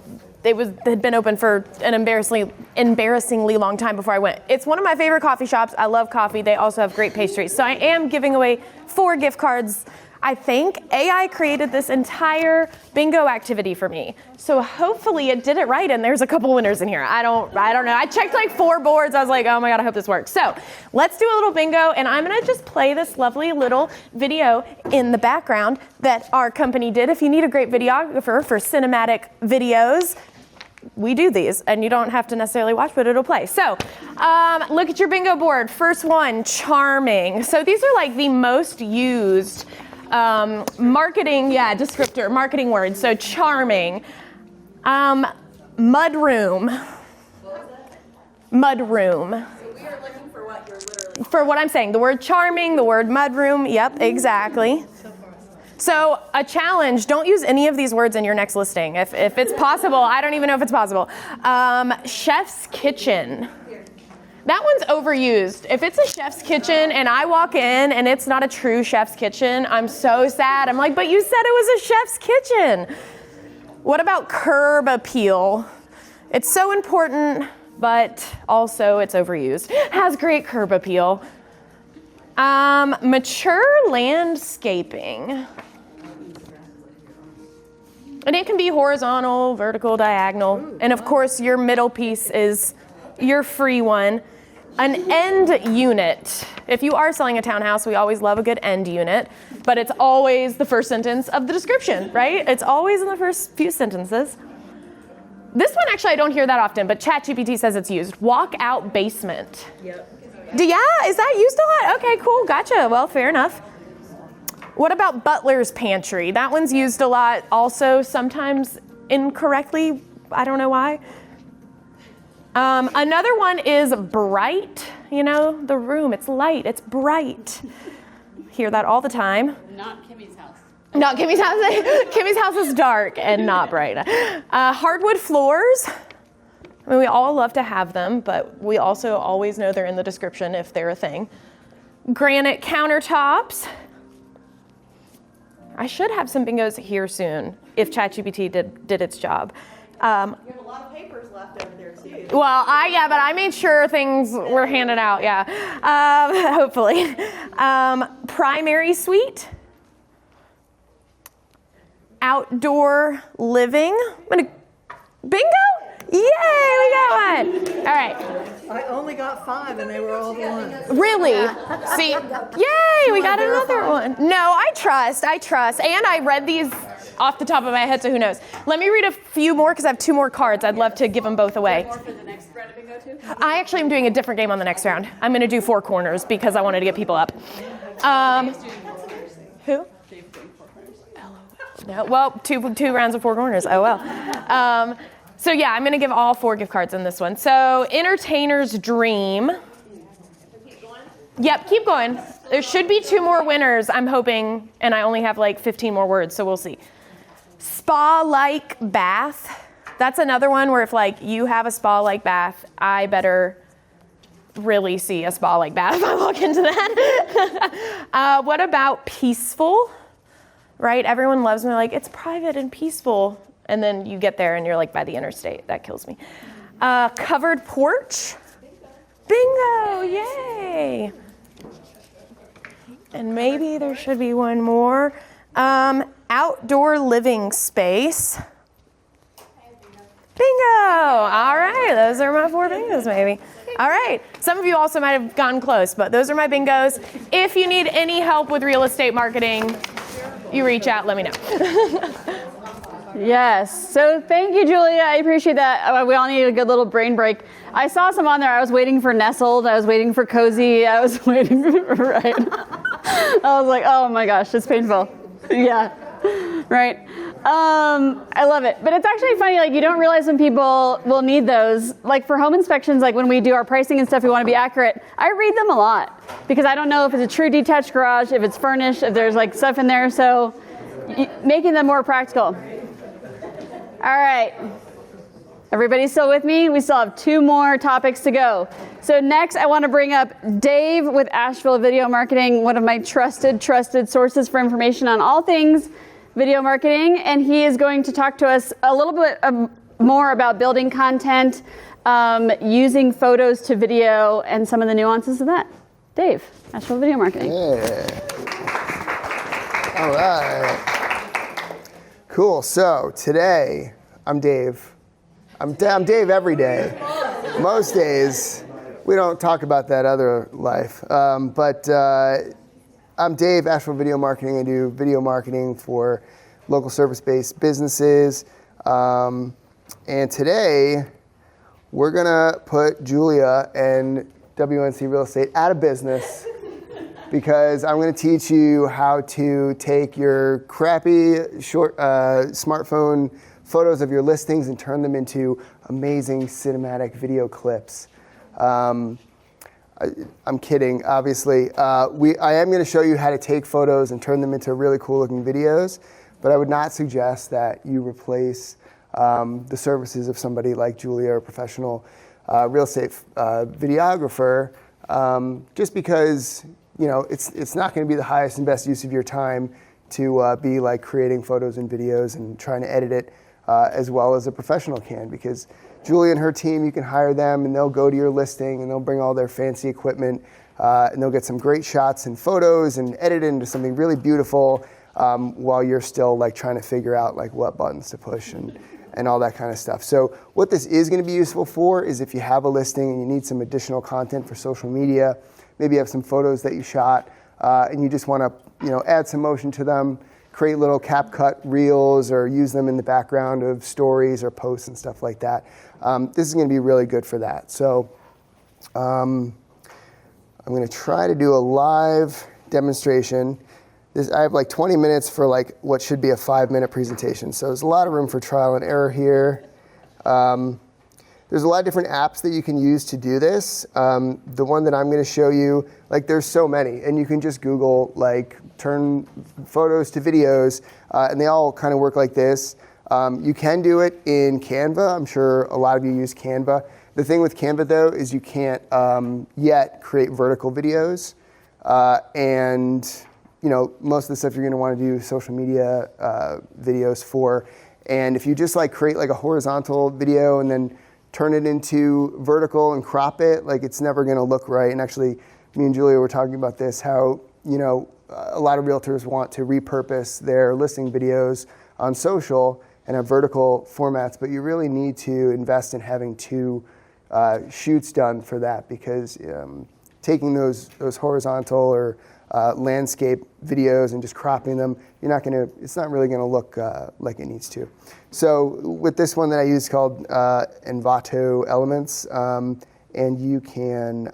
had been open for an embarrassingly long time before I went. It's one of my favorite coffee shops. I love coffee. They also have great pastries. So I am giving away 4 gift cards. I think AI created this entire bingo activity for me. So hopefully it did it right and there's a couple winners in here. I don't know. I checked like 4 boards. I was like, oh my God, I hope this works. So let's do a little bingo and I'm gonna just play this lovely little video in the background that our company did. If you need a great videographer for cinematic videos, we do these and you don't have to necessarily watch, but it'll play. So look at your bingo board. First one, charming. So these are like the most used marketing words. So charming. Mudroom. Mudroom. So we are looking for what you're literally. For what I'm saying, the word charming, the word mudroom. Yep, exactly. So a challenge, don't use any of these words in your next listing. If it's possible, I don't even know if it's possible. Chef's kitchen. That one's overused. If it's a chef's kitchen and I walk in and it's not a true chef's kitchen, I'm so sad. I'm like, but you said it was a chef's kitchen. What about curb appeal? It's so important, but also it's overused. Has great curb appeal. Mature landscaping. And it can be horizontal, vertical, diagonal. And of course, your middle piece is your free one. An end unit. If you are selling a townhouse, we always love a good end unit, but it's always the first sentence of the description, right? It's always in the first few sentences. This one actually I don't hear that often, but ChatGPT says it's used. Walk-out basement. Yep. Is that used a lot? Okay, cool, gotcha. Well, fair enough. What about butler's pantry? That one's used a lot also, sometimes incorrectly. I don't know why. Another one is bright. You know, the room, it's light, it's bright. Hear that all the time. Not Kimmy's house. Not Kimmy's house. Kimmy's house is dark and not bright. Hardwood floors. I mean, we all love to have them, but we also always know they're in the description if they're a thing. Granite countertops. I should have some bingos here soon if ChatGPT did its job. You have a lot of papers left over there too. Well, but I made sure things were handed out, yeah. Hopefully. Primary suite. Outdoor living. Bingo? Yay, we got one. All right. I only got 5 and they were all the ones. Really? See, yay, we got another one. No, I trust. And I read these off the top of my head, so who knows. Let me read a few more because I have 2 more cards. I'd love to give them both away. More for the next round of bingo too? I actually am doing a different game on the next round. I'm going to do 4 corners because I wanted to get people up. Who? No, well, two rounds of 4 corners. Oh, well. So yeah, I'm going to give all 4 gift cards in this one. So entertainer's dream. Keep going. Yep, keep going. There should be 2 more winners, I'm hoping, and I only have like 15 more words, so we'll see. Spa-like bath. That's another one where if like you have a spa-like bath, I better really see a spa-like bath if I walk into that. What about peaceful? Right? Everyone loves me like, it's private and peaceful. And then you get there and you're like by the interstate. That kills me. Covered porch. Bingo, yay. And maybe there should be one more. Outdoor living space. Bingo! All right, those are my 4 bingos, maybe. All right, some of you also might have gotten close, but those are my bingos. If you need any help with real estate marketing, you reach out, let me know. Yes. So thank you, Julia. I appreciate that. We all need a good little brain break. I saw some on there. I was waiting for nestled. I was waiting for cozy. I was waiting for, right. I was like, oh my gosh, it's painful. Yeah. Right. I love it. But it's actually funny, like you don't realize when people will need those. Like for home inspections, like when we do our pricing and stuff, we want to be accurate. I read them a lot because I don't know if it's a true detached garage, if it's furnished, if there's like stuff in there. So making them more practical. All right. Everybody still with me? We still have 2 more topics to go. So next, I want to bring up Dave with Asheville Video Marketing, one of my trusted sources for information on all things video marketing. And he is going to talk to us a little bit more about building content, using photos to video, and some of the nuances of that. Dave, Asheville Video Marketing. Yeah. All right. Cool. So today, I'm Dave. I'm Dave every day. Most days, we don't talk about that other life. But I'm Dave, Asheville Video Marketing. I do video marketing for local service-based businesses. And today, we're going to put Julia and WNC Real Estate out of business because I'm going to teach you how to take your crappy short smartphone photos of your listings and turn them into amazing cinematic video clips. I'm kidding, obviously. I am going to show you how to take photos and turn them into really cool looking videos, but I would not suggest that you replace the services of somebody like Julia, or a professional real estate videographer, just because it's not going to be the highest and best use of your time to be like creating photos and videos and trying to edit it as well as a professional can, because Julie and her team, you can hire them and they'll go to your listing and they'll bring all their fancy equipment and they'll get some great shots and photos and edit it into something really beautiful while you're still like trying to figure out like what buttons to push and all that kind of stuff. So what this is going to be useful for is if you have a listing and you need some additional content for social media, maybe you have some photos that you shot and you just want to add some motion to them, create little CapCut reels or use them in the background of stories or posts and stuff like that. This is going to be really good for that. So I'm going to try to do a live demonstration. I have like 20 minutes for like what should be a 5-minute presentation. So there's a lot of room for trial and error here. There's a lot of different apps that you can use to do this. The one that I'm going to show you, like there's so many, and you can just Google like turn photos to videos, and they all kind of work like this. You can do it in Canva. I'm sure a lot of you use Canva. The thing with Canva though is you can't yet create vertical videos, and most of the stuff you're going to want to do social media videos for. And if you just like create like a horizontal video and then turn it into vertical and crop it, like it's never going to look right. And actually, me and Julia were talking about this, how, a lot of realtors want to repurpose their listing videos on social and have vertical formats, but you really need to invest in having 2 shoots done for that, because taking those horizontal or landscape videos and just cropping them, it's not really gonna look like it needs to. So with this one that I use called Envato Elements, and you can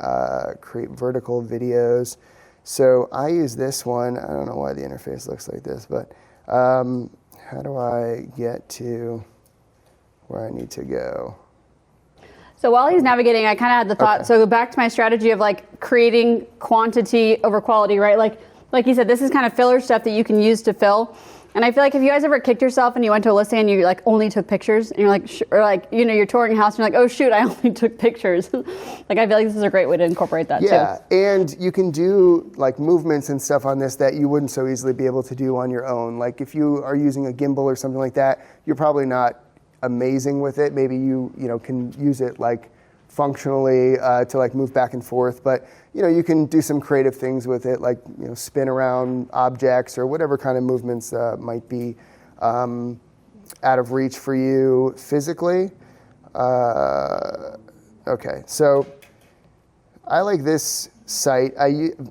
create vertical videos. So I use this one. I don't know why the interface looks like this, but how do I get to where I need to go? So while he's navigating, I kind of had the thought, So back to my strategy of like creating quantity over quality, right? Like you said, this is kind of filler stuff that you can use to fill. And I feel like if you guys ever kicked yourself and you went to a listing and you like only took pictures and you're like, or like, you're touring a house and you're like, oh shoot, I only took pictures. Like I feel like this is a great way to incorporate that too. Yeah, and you can do like movements and stuff on this that you wouldn't so easily be able to do on your own. Like if you are using a gimbal or something like that, you're probably not amazing with it. Maybe you can use it like functionally to like move back and forth, but you can do some creative things with it, like spin around objects or whatever kind of movements might be out of reach for you physically. Okay, so I like this site.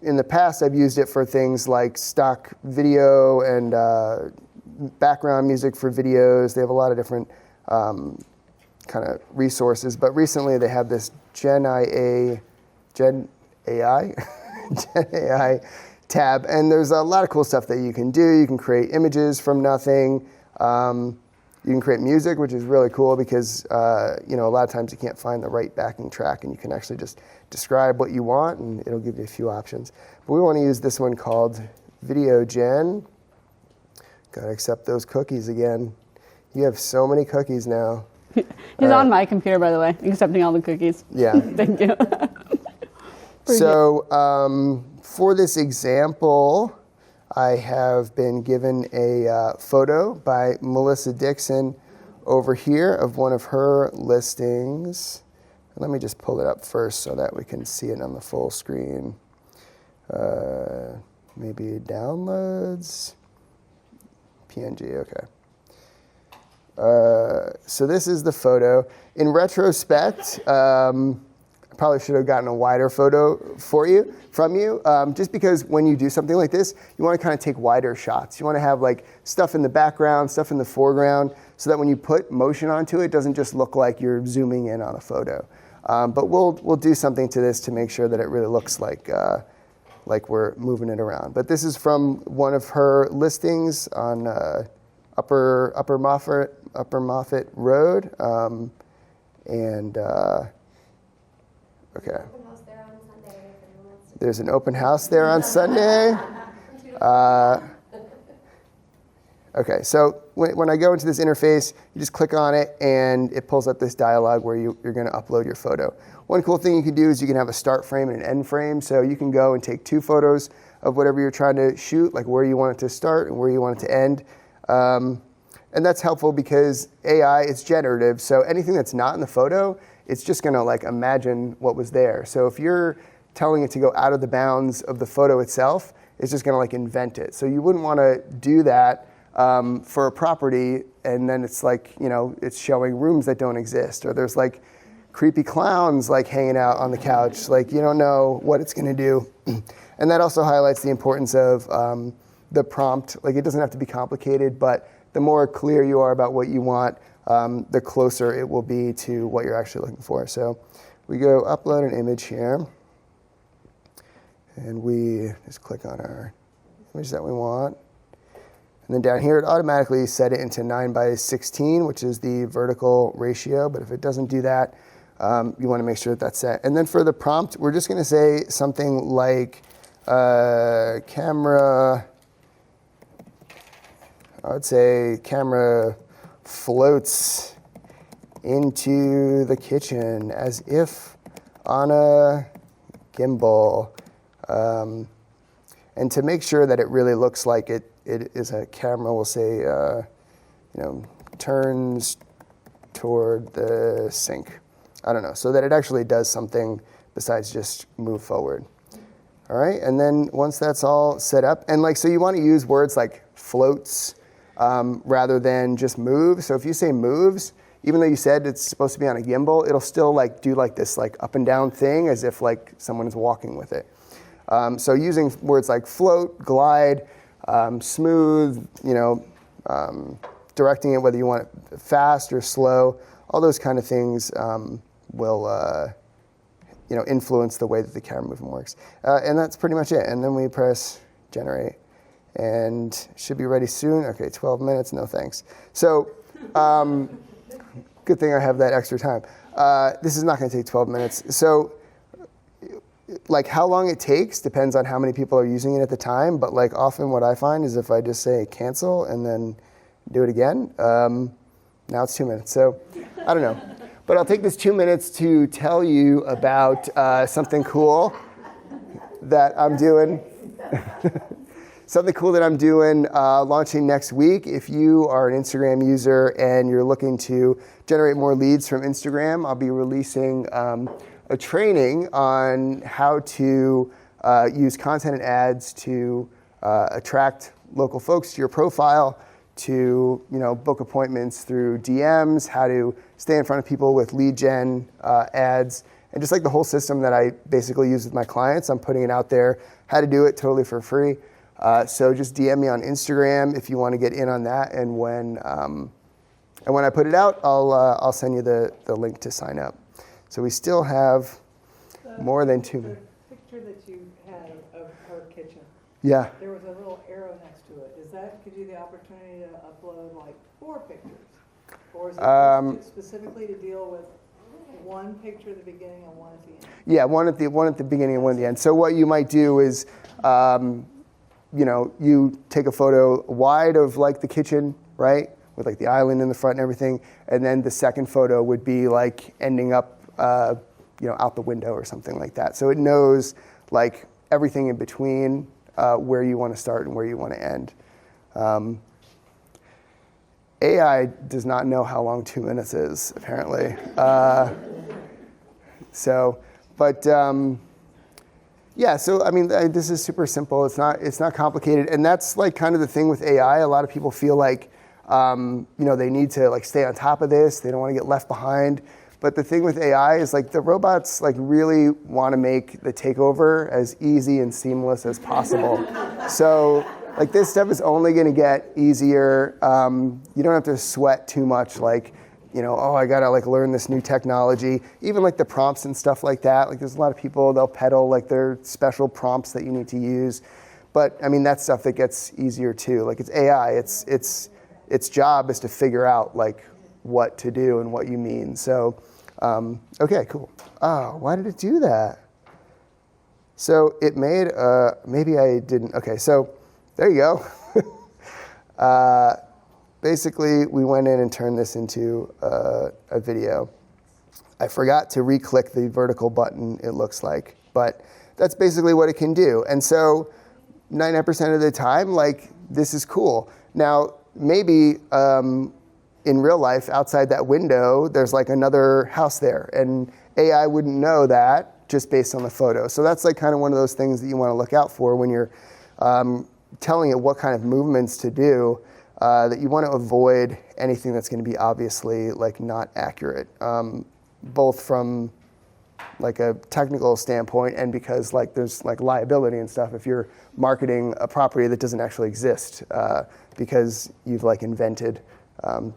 In the past, I've used it for things like stock video and background music for videos. They have a lot of different kind of resources. But recently, they have this Gen AI Gen AI tab, and there's a lot of cool stuff that you can do. You can create images from nothing. You can create music, which is really cool because a lot of times you can't find the right backing track, and you can actually just describe what you want, and it'll give you a few options. But we want to use this one called Video Gen. Gotta accept those cookies again. You have so many cookies now. He's on my computer, by the way, accepting all the cookies. Yeah. Thank you. So for this example, I have been given a photo by Melissa Dixon over here of one of her listings. Let me just pull it up first so that we can see it on the full screen. Maybe downloads. PNG, okay. So this is the photo. In retrospect, I probably should have gotten a wider photo from you, just because when you do something like this, you want to kind of take wider shots. You want to have like stuff in the background, stuff in the foreground, so that when you put motion onto it, it doesn't just look like you're zooming in on a photo. But we'll do something to this to make sure that it really looks like we're moving it around. But this is from one of her listings on Upper Moffett Road, okay. There's an open house there on Sunday. Okay, so when I go into this interface, you just click on it, and it pulls up this dialog where you're going to upload your photo. One cool thing you can do is you can have a start frame and an end frame, so you can go and take two photos of whatever you're trying to shoot, like where you want it to start and where you want it to end. And that's helpful because AI is generative, so anything that's not in the photo, it's just going to like imagine what was there. So if you're telling it to go out of the bounds of the photo itself, it's just going to like invent it. So you wouldn't want to do that for a property, and then it's like, it's showing rooms that don't exist, or there's like creepy clowns like hanging out on the couch. Like you don't know what it's going to do. And that also highlights the importance of the prompt. Like it doesn't have to be complicated, but the more clear you are about what you want, the closer it will be to what you're actually looking for. So we go upload an image here, and we just click on our image that we want. And then down here, it automatically set it into 9:16, which is the vertical ratio. But if it doesn't do that, you want to make sure that that's set. And then for the prompt, we're just going to say something like camera. I would say camera floats into the kitchen as if on a gimbal. And to make sure that it really looks like it is a camera, we'll say, turns toward the sink. I don't know, so that it actually does something besides just move forward. All right, and then once that's all set up, and so you want to use words like floats rather than just moves. So if you say moves, even though you said it's supposed to be on a gimbal, it'll still do this up and down thing as if someone is walking with it. So using words like float, glide, smooth, directing it whether you want it fast or slow, all those kind of things will influence the way that the camera movement works. And that's pretty much it. And then we press generate, and should be ready soon. Okay, 12 minutes, no thanks. So good thing I have that extra time. This is not going to take 12 minutes. So how long it takes depends on how many people are using it at the time, but often what I find is if I just say cancel and then do it again, now it's 2 minutes. So I don't know. But I'll take this 2 minutes to tell you about something cool that I'm doing. Something cool that I'm doing launching next week. If you are an Instagram user and you're looking to generate more leads from Instagram, I'll be releasing a training on how to use content and ads to attract local folks to your profile, to book appointments through DMs, how to stay in front of people with lead gen ads, and just like the whole system that I basically use with my clients. I'm putting it out there, how to do it totally for free. So just DM me on Instagram if you want to get in on that. And when I put it out, I'll send you the link to sign up. So we still have more than 2 minutes. The picture that you had of her kitchen, Yeah. there was a little arrow next to it. Does that give you the opportunity to upload like 4 pictures? Or is it specifically to deal with one picture at the beginning and one at the end? Yeah, one at the beginning and one at the end. So what you might do is, you take a photo wide of like the kitchen, right, with like the island in the front and everything, and then the second photo would be like ending up, out the window or something like that. So it knows like everything in between where you want to start and where you want to end. AI does not know how long 2 minutes is, apparently. So I mean, this is super simple. It's not complicated, and that's like kind of the thing with AI. A lot of people feel like, they need to like stay on top of this. They don't want to get left behind. But the thing with AI is like the robots like really want to make the takeover as easy and seamless as possible. So like this stuff is only going to get easier. You don't have to sweat too much. Like, I gotta like learn this new technology. Even like the prompts and stuff like that. Like there's a lot of people, they'll peddle like their special prompts that you need to use. But I mean, that's stuff that gets easier too. Like it's AI. Its job is to figure out like what to do and what you mean. So, okay, cool. Oh, why did it do that? So it made, maybe I didn't. Okay, so there you go. Basically, we went in and turned this into a video. I forgot to re-click the vertical button, it looks like, but that's basically what it can do. And so 99% of the time, like, this is cool. Now, maybe in real life, outside that window, there's like another house there, and AI wouldn't know that just based on the photo. So that's like kind of one of those things that you want to look out for when you're telling it what kind of movements to do. That you want to avoid anything that's going to be obviously like not accurate, both from like a technical standpoint and because like there's like liability and stuff if you're marketing a property that doesn't actually exist because you've like invented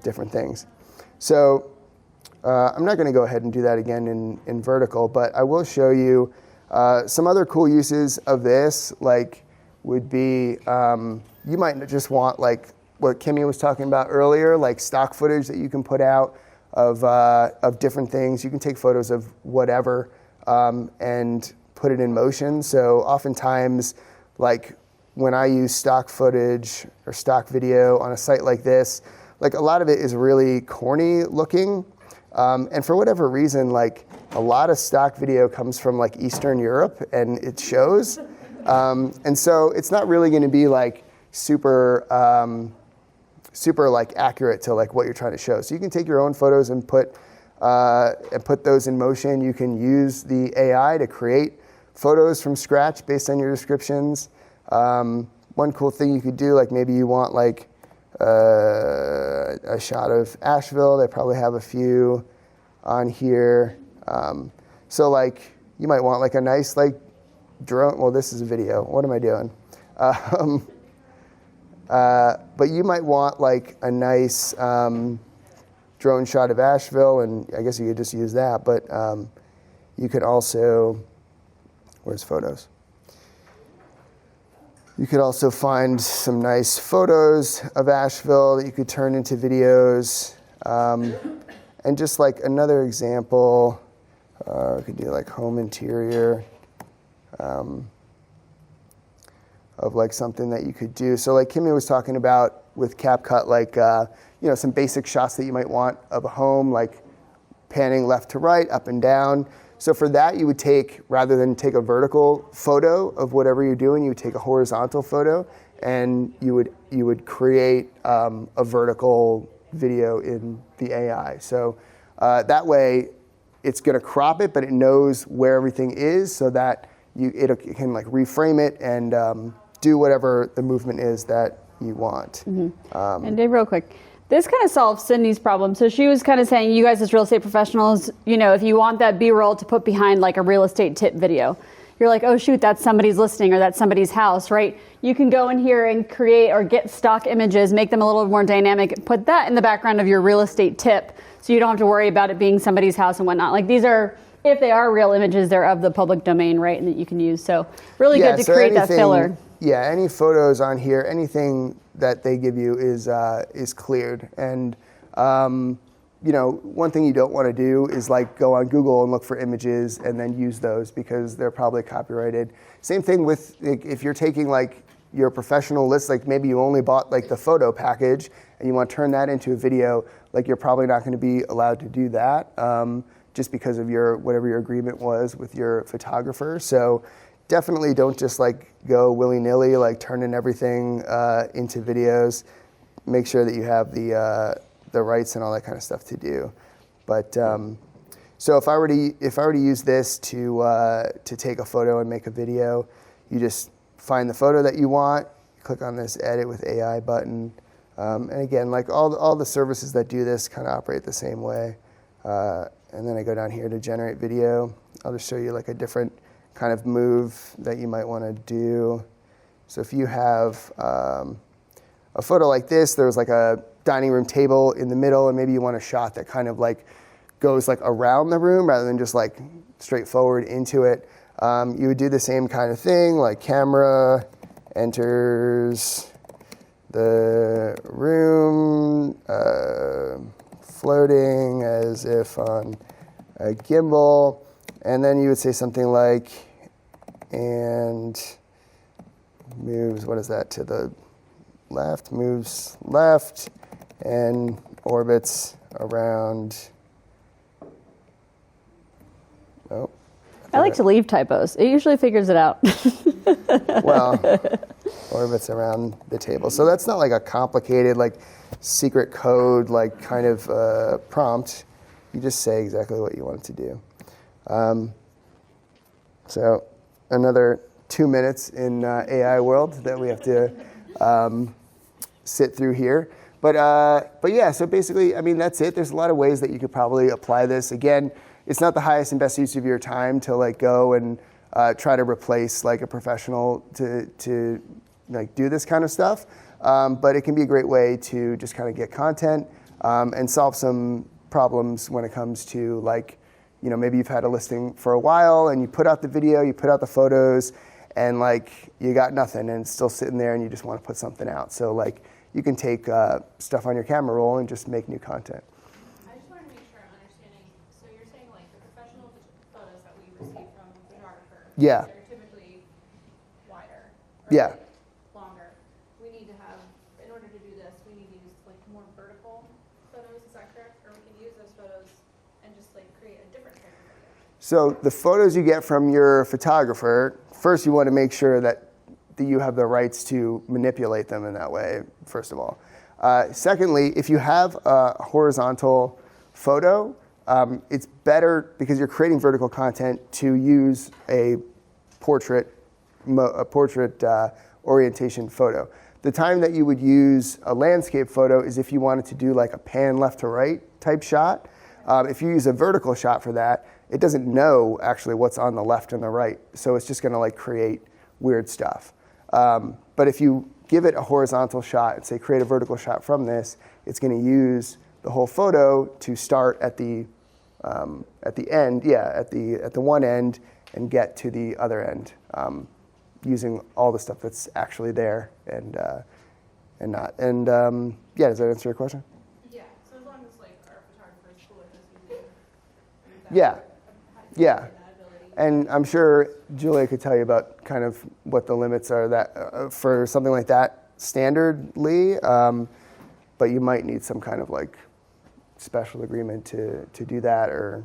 different things. So I'm not going to go ahead and do that again in vertical, but I will show you some other cool uses of this. Like would be you might just want like what Kimmy was talking about earlier, like stock footage that you can put out of different things. You can take photos of whatever and put it in motion. So oftentimes, like when I use stock footage or stock video on a site like this, like a lot of it is really corny looking. And for whatever reason, like a lot of stock video comes from like Eastern Europe and it shows. And so it's not really going to be like super like accurate to like what you're trying to show. So you can take your own photos and put those in motion. You can use the AI to create photos from scratch based on your descriptions. One cool thing you could do, like maybe you want like a shot of Asheville. They probably have a few on here. So like you might want like a nice like drone. Well, this is a video. What am I doing? But you might want like a nice drone shot of Asheville, and I guess you could just use that. But you could also, where's photos? You could also find some nice photos of Asheville that you could turn into videos. And just like another example, we could do like home interior. Of like something that you could do. So like Kimmy was talking about with CapCut, like, some basic shots that you might want of a home, like panning left to right, up and down. So for that, you would take, rather than take a vertical photo of whatever you're doing, you would take a horizontal photo and you would create a vertical video in the AI. So that way it's gonna crop it, but it knows where everything is so that it can like reframe it and do whatever the movement is that you want. And Dave, real quick, This kind of solves Cindy's problem. So she was kind of saying, you guys as real estate professionals, if you want that B-roll to put behind like a real estate tip video, you're like, oh shoot, that's somebody's listing or that's somebody's house, right? You can go in here and create or get stock images, make them a little more dynamic, put that in the background of your real estate tip so you don't have to worry about it being somebody's house and whatnot. Like these are, if they are real images, they're of the public domain, right, and that you can use. So really good to create that filler. Yeah, any photos on here, anything that they give you is cleared. And one thing you don't want to do is like go on Google and look for images and then use those because they're probably copyrighted. Same thing with if you're taking like your professional list, like maybe you only bought like the photo package and you want to turn that into a video, like you're probably not going to be allowed to do that just because of whatever your agreement was with your photographer. So definitely don't just like go willy-nilly, like turning everything into videos. Make sure that you have the rights and all that kind of stuff to do. But so if I were to use this to take a photo and make a video, you just find the photo that you want, click on this edit with AI button, and again, like all the services that do this kind of operate the same way. And then I go down here to generate video. I'll just show you like a different kind of move that you might want to do. So if you have a photo like this, there's like a dining room table in the middle, and maybe you want a shot that kind of like goes like around the room rather than just like straight forward into it. You would do the same kind of thing, like camera enters the room, floating as if on a gimbal, and then you would say something like, and moves, what is that, to the left, moves left, and orbits around, oh. I like to leave typos. It usually figures it out. Well, orbits around the table. So that's not like a complicated, like secret code, like kind of prompt. You just say exactly what you want it to do. So another 2 minutes in AI world that we have to sit through here. But yeah, so basically, I mean, that's it. There's a lot of ways that you could probably apply this. Again, it's not the highest and best use of your time to like go and try to replace like a professional to like do this kind of stuff. But it can be a great way to just kind of get content and solve some problems when it comes to like, maybe you've had a listing for a while and you put out the video, you put out the photos, and like you got nothing and it's still sitting there and you just want to put something out. So like you can take stuff on your camera roll and just make new content. I just want to make sure I'm understanding. So you're saying like the professional photos that we receive from the photographer, Yeah. they're typically wider. Or Yeah. longer. We need to have, in order to do this, we need to use like more vertical photos, is that correct? Or we can use those photos and just like create a different type of video. So the photos you get from your photographer, first you want to make sure that you have the rights to manipulate them in that way, first of all. Secondly, if you have a horizontal photo, it's better because you're creating vertical content to use a portrait orientation photo. The time that you would use a landscape photo is if you wanted to do like a pan left to right type shot. If you use a vertical shot for that, it doesn't know actually what's on the left and the right. So it's just going to like create weird stuff. But if you give it a horizontal shot and say create a vertical shot from this, it's going to use the whole photo to start at the end, at the one end and get to the other end, using all the stuff that's actually there and not. And does that answer your question? Yeah, so as long as like our photographer is cool with us using that. Yeah. And I'm sure Julia could tell you about kind of what the limits are that for something like that standardly, but you might need some kind of like special agreement to do that or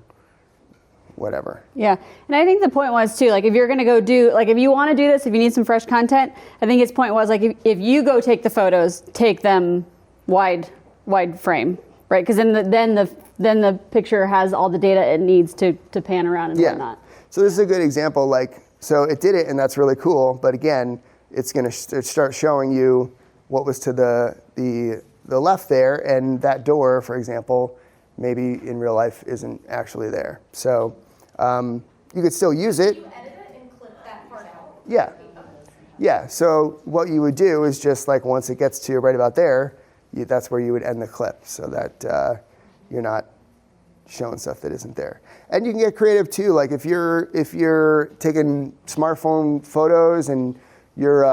whatever. Yeah, and I think the point was too, like if you're going to go do, like if you want to do this, if you need some fresh content, I think his point was like if you go take the photos, take them wide frame, right? Because then the picture has all the data it needs to pan around and whatnot. So this is a good example. Like, so it did it, and that's really cool. But again, it's going to start showing you what was to the the left there, and that door, for example, maybe in real life isn't actually there. So you could still use it. You edit it and clip that part out. Yeah. Yeah, so what you would do is just like once it gets to right about there, that's where you would end the clip so that you're not showing stuff that isn't there. And you can get creative too. Like if you're taking smartphone photos and your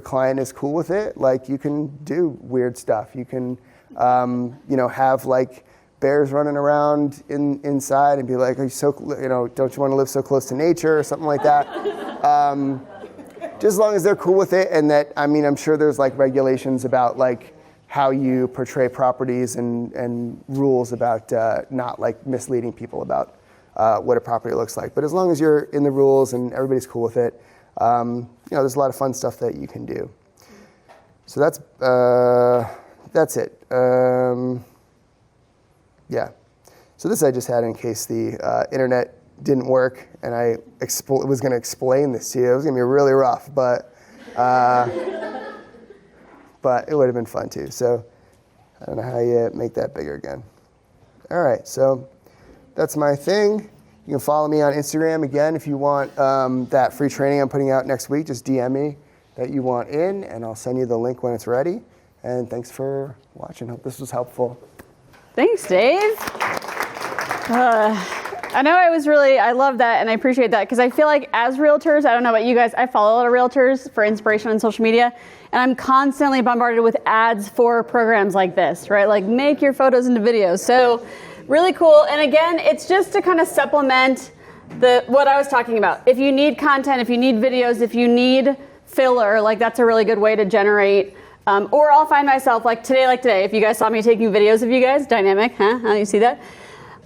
client is cool with it, like you can do weird stuff. You can have like bears running around inside and be like, are you don't you want to live so close to nature or something like that? Just as long as they're cool with it, and that, I'm sure there's like regulations about like how you portray properties and rules about not like misleading people about what a property looks like. But as long as you're in the rules and everybody's cool with it, there's a lot of fun stuff that you can do. So that's it. Yeah. So this I just had in case the internet didn't work, and I was going to explain this to you. It was going to be really rough, but it would have been fun too. So I don't know how you make that bigger again. All right, so that's my thing. You can follow me on Instagram. Again, if you want that free training I'm putting out next week, just DM me that you want in, and I'll send you the link when it's ready. And thanks for watching. Hope this was helpful. Thanks, Dave. I know I love that, and I appreciate that, because I feel like as realtors, I don't know about you guys, I follow a lot of realtors for inspiration on social media, and I'm constantly bombarded with ads for programs like this, right? Like make your photos into videos. So really cool. And again, it's just to kind of supplement what I was talking about. If you need content, if you need videos, if you need filler, like that's a really good way to generate. Or I'll find myself like today, if you guys saw me taking videos of you guys, dynamic, huh? How you see that?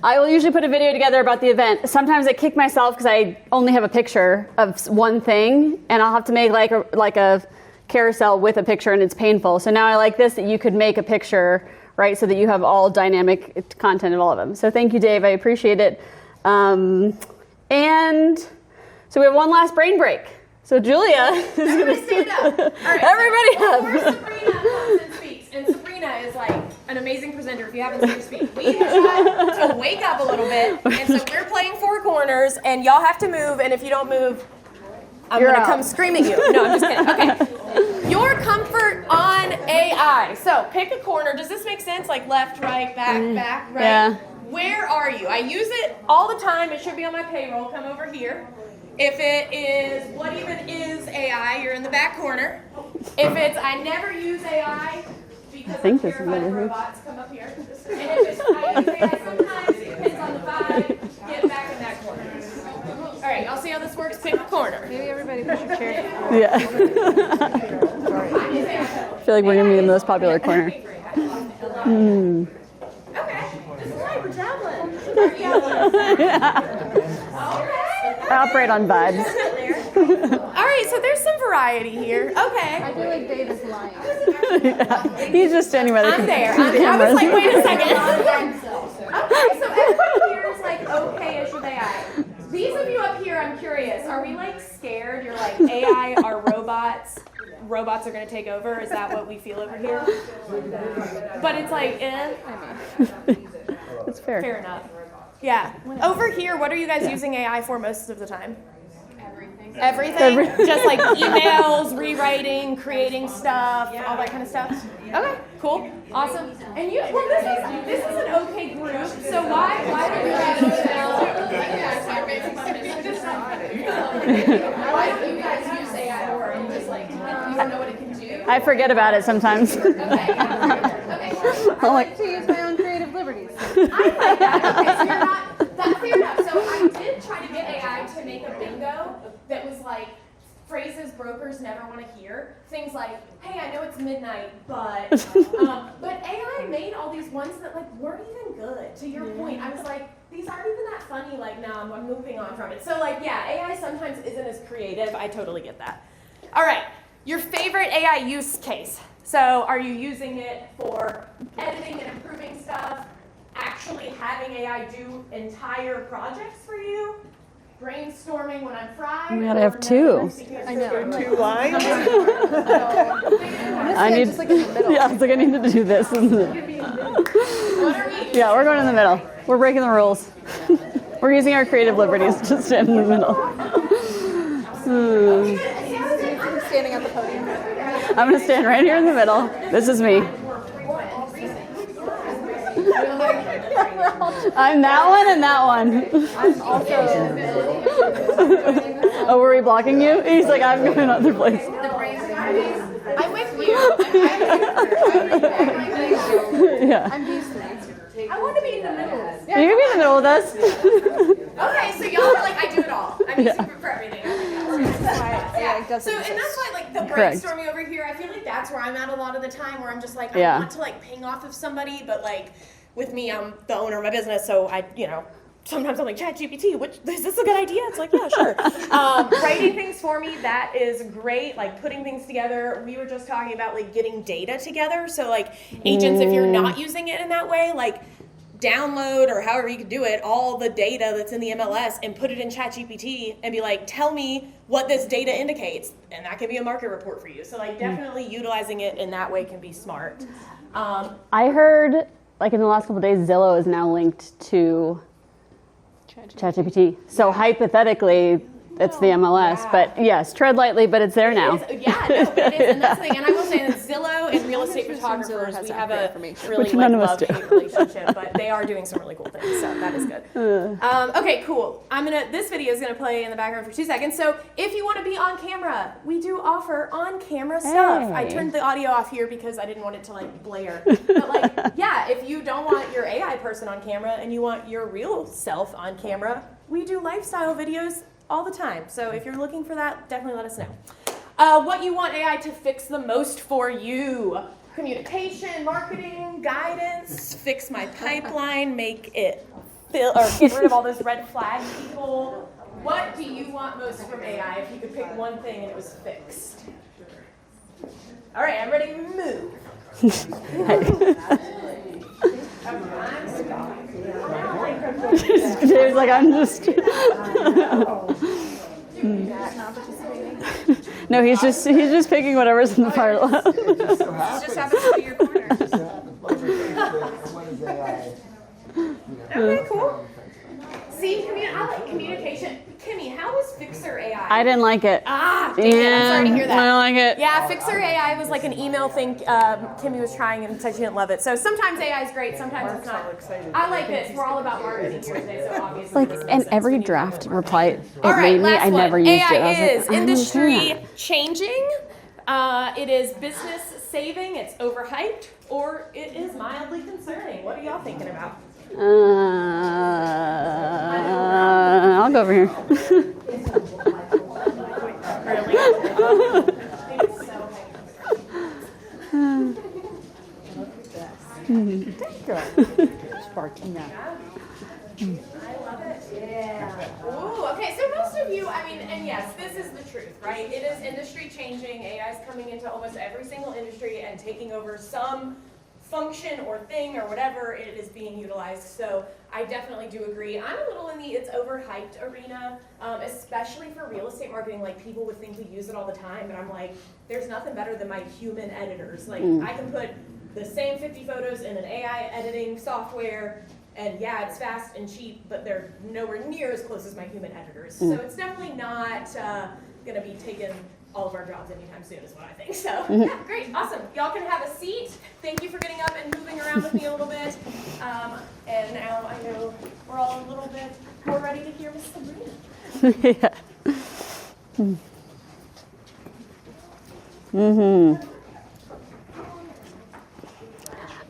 I will usually put a video together about the event. Sometimes I kick myself because I only have a picture of one thing, and I'll have to make like a carousel with a picture, and it's painful. So now I like this, that you could make a picture, right, so that you have all dynamic content of all of them. So thank you, Dave. I appreciate it. And so we have one last brain break. So Julia is going to stand up. All right, everybody so up. Sabrina comes and speaks, and Sabrina is like an amazing presenter if you haven't seen her speak. We have to wake up a little bit, and so we're playing four corners, and y'all have to move, and if you don't move, I'm going to come scream at you. No, I'm just kidding. Okay. Your comfort on AI. So pick a corner. Does this make sense? Like left, right, back, right? Yeah. Where are you? I use it all the time. It should be on my payroll. Come over here. If it is, what even is AI? You're in the back corner. If it's, I never use AI because I'm terrified of robots, come up here. And if it's, I use AI sometimes, it depends on the vibe, get back in that corner. All right, y'all see how this works? Pick a corner. Maybe everybody push your chair. Yeah. I feel like we're going to be in the most popular corner. Okay, this is like we're javelin. Okay. I operate on vibes. All right, so there's some variety here. Okay. I feel like Dave is lying. He's just standing by the I'm there. I was like, wait a second. Okay, so everybody here is like okay-ish with AI. These of you up here, I'm curious, are we like scared? You're like, AI are robots. Robots are going to take over. Is that what we feel over here? But it's like, That's fair. Fair enough. Yeah. Over here, what are you guys using AI for most of the time? Everything? Just like emails, rewriting, creating stuff, all that kind of stuff? Okay, cool. Awesome. And you, well, this is an okay group, so why don't you guys why don't you guys use AI more? I'm just like, you don't know what it can do? I forget about it sometimes. Okay. I like to use my own creative liberties. I like that. Okay, so you're not, that's fair enough. So I did try to get AI to make a bingo that was like phrases brokers never want to hear. Things like, hey, I know it's midnight, but AI made all these ones that like weren't even good. To your point, I was like, these aren't even that funny. Like, no, I'm moving on from it. So like, yeah, AI sometimes isn't as creative. I totally get that. All right, your favorite AI use case. So are you using it for editing and improving stuff? Actually having AI do entire projects for you? brainstorming when I'm fried. Oh my God, I have two. I know. 2 lines? I need. Yeah, it's like I need to do this. What are we? Yeah, we're going in the middle. We're breaking the rules. We're using our creative liberties to stand in the middle. Standing at the podium. I'm gonna stand right here in the middle. This is me. I'm that one and that one. Oh, were we blocking you? He's like, I'm going other place. I'm with you. Yeah. I want to be in the middle. You can be in the middle with us. Okay, so y'all are like, I do it all. I'm used for everything. Yeah. So, and that's why, like, the Correct. brainstorming over here, I feel like that's where I'm at a lot of the time, where I'm just like, I Yeah. want to, like, ping off of somebody, but, like, with me, I'm the owner of my business, so I, sometimes I'm like, ChatGPT, is this a good idea? It's like, yeah, sure. Writing things for me, that is great. Like, putting things together. We were just talking about, like, getting data together. So, like, agents, if you're not using it in that way, like, download, or however you can do it, all the data that's in the MLS and put it in ChatGPT and be like, tell me what this data indicates. And that can be a market report for you. So, like, definitely utilizing it in that way can be smart. I heard, like in the last couple of days, Zillow is now linked to ChatGPT. So hypothetically, it's the MLS. yeah. But yes, tread lightly, but it's there now. Yeah, no, it is, and that's the thing. And I will say that Zillow and real estate photographers, we have a really Which none of us love-hate relationship, but they are doing some really cool things, so that is good. Okay, cool. This video is gonna play in the background for 2 seconds. So if you want to be on camera, we do offer on-camera stuff. I turned the audio off here because I didn't want it to like blare. But like, yeah, if you don't want your AI person on camera and you want your real self on camera, we do lifestyle videos all the time. So if you're looking for that, definitely let us know. What you want AI to fix the most for you: communication, marketing, guidance, fix my pipeline, make it fill, or get rid of all those red flag people. What do you want most from AI if you could pick one thing and it was fixed? All right, I'm ready to move. Dave's like, I'm just. No, he's just picking whatever's in the fire lot. Just happens to be your corner. Okay, cool. See, I like communication. Kimmy, how was Fixer AI? I didn't like it. Dang it, I'm sorry to hear that. I don't like it. Yeah, Fixer AI was like an email thing Kimmy was trying and said she didn't love it. So sometimes AI is great, sometimes it's not. I like this. We're all about marketing here today, so obviously. Like, this makes and sense every to me. draft reply it All right, made me. last I one. never used AI it. I was is like, industry changing. It is business saving. It's overhyped, or it is mildly concerning. What are y'all thinking about? I'll go over here. Really? It's so I love it. Yeah. Ooh, okay, so most of you, I mean, and yes, this is the truth, right? It is industry changing. AI is coming into almost every single industry and taking over some function or thing or whatever it is being utilized. So I definitely do agree. I'm a little in the it's overhyped arena, especially for real estate marketing. Like, people would think we use it all the time, but I'm like, there's nothing better than my human editors. Like, I can put the same 50 photos in an AI editing software, and yeah, it's fast and cheap, but they're nowhere near as close as my human editors. So it's definitely not going to be taking all of our jobs anytime soon, is what I think. So yeah, great, awesome. Y'all can have a seat. Thank you for getting up and moving around with me a little bit. And now I know we're all a little bit more ready to hear Miss Sabrina. Yeah.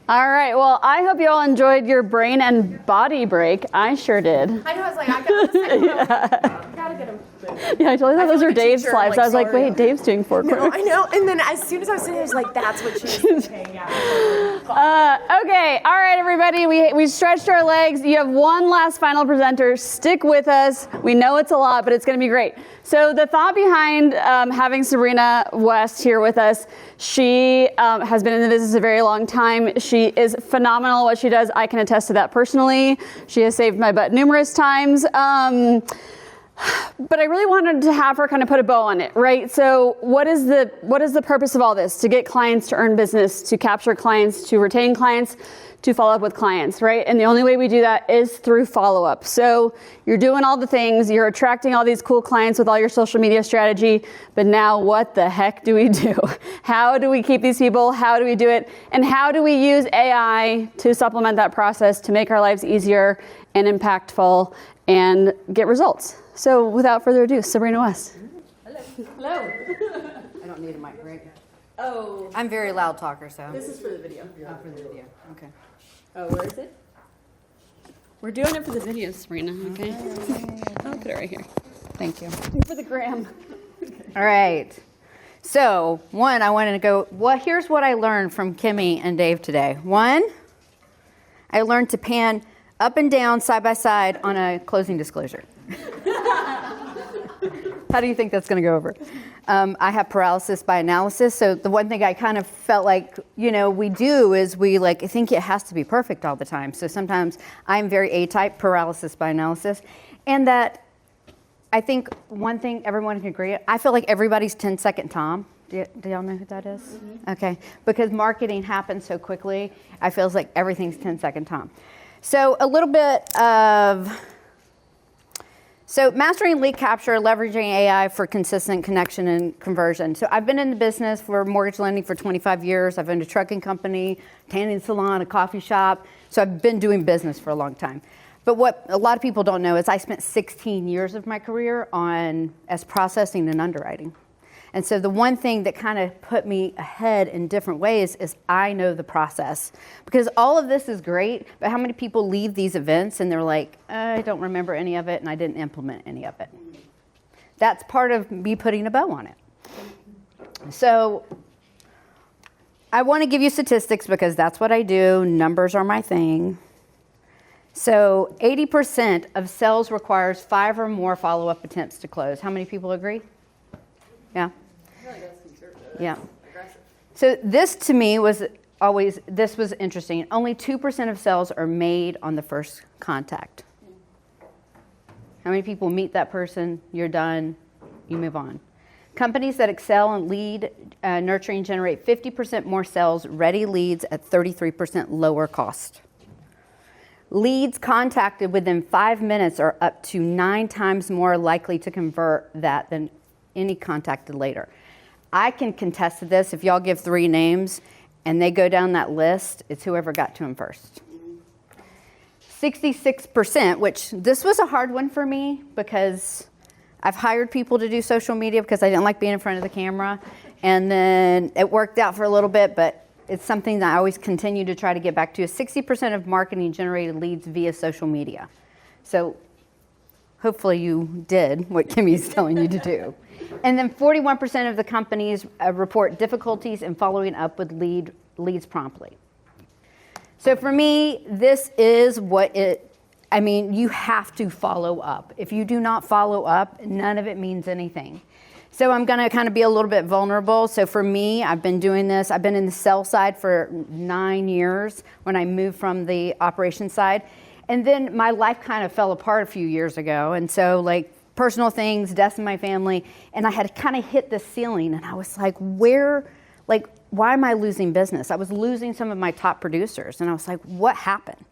All right. Well, I hope you all enjoyed your brain and body break. I sure did. I know, I was like, I got the second one. Gotta get him. Yeah, I totally thought those feel were like a Dave's teacher, slides. like, I was like, sorry. wait, Dave's doing 4 No, quarters. I know. And then as soon as I was sitting there, I was like, that's what she was thinking. Yeah. Okay, all right, everybody. We stretched our legs. You have one last final presenter. Stick with us. We know it's a lot, but it's going to be great. So the thought behind having Sabrina West here with us, she has been in the business a very long time. She is phenomenal at what she does. I can attest to that personally. She has saved my butt numerous times. But I really wanted to have her kind of put a bow on it, right? So what is the purpose of all this? To get clients, to earn business, to capture clients, to retain clients, to follow up with clients, right? And the only way we do that is through follow-up. So you're doing all the things, you're attracting all these cool clients with all your social media strategy, but now what the heck do we do? How do we keep these people? How do we do it? And how do we use AI to supplement that process to make our lives easier and impactful and get results? So without further ado, Sabrina West. Hello. I don't need a mic, right? Oh. I'm very loud talker, so. This is for the video. Oh, for the video. Okay. Oh, where is it? We're doing it for the video, Sabrina, okay? I'll put it right here. Thank you. For the gram. All right. So, one, I wanted to go, here's what I learned from Kimmy and Dave today. One, I learned to pan up and down, side by side on a closing disclosure. How do you think that's going to go over? I have paralysis by analysis. So the one thing I kind of felt like, we do is we think it has to be perfect all the time. So sometimes I'm very A-type, paralysis by analysis. And that I think one thing everyone can agree, I feel like everybody's 10-second Tom. Do y'all know who that is? Mm-hmm. Okay. Because marketing happens so quickly, I feel like everything's 10-second Tom. So a little bit of... So mastering lead capture, leveraging AI for consistent connection and conversion. So I've been in the business for mortgage lending for 25 years. I've owned a trucking company, tanning salon, a coffee shop. So I've been doing business for a long time. But what a lot of people don't know is I spent 16 years of my career as processing and underwriting. And so the one thing that kind of put me ahead in different ways is I know the process. Because all of this is great, but how many people leave these events and they're like, I don't remember any of it and I didn't implement any of it. That's part of me putting a bow on it. So I want to give you statistics because that's what I do. Numbers are my thing. So 80% of sales requires 5 or more follow-up attempts to close. How many people agree? Yeah. Yeah. So this to me was interesting. Only 2% of sales are made on the first contact. How many people meet that person, you're done, you move on. Companies that excel in lead nurturing generate 50% more sales, ready leads at 33% lower cost. Leads contacted within 5 minutes are up to 9 times more likely to convert that than any contacted later. I can contest to this. If y'all give 3 names and they go down that list, it's whoever got to them first. 66%, which this was a hard one for me because I've hired people to do social media because I didn't like being in front of the camera. And then it worked out for a little bit, but it's something that I always continue to try to get back to. 60% of marketing generated leads via social media. So hopefully you did what Kimmy's telling you to do. And then 41% of the companies report difficulties in following up with leads promptly. So for me, this is you have to follow up. If you do not follow up, none of it means anything. So I'm going to kind of be a little bit vulnerable. So for me, I've been doing this. I've been in the sales side for 9 years when I moved from the operations side. And then my life kind of fell apart a few years ago. And so personal things, deaths in my family, and I had kind of hit this ceiling, and I was like, why am I losing business? I was losing some of my top producers, and I was like, what happened?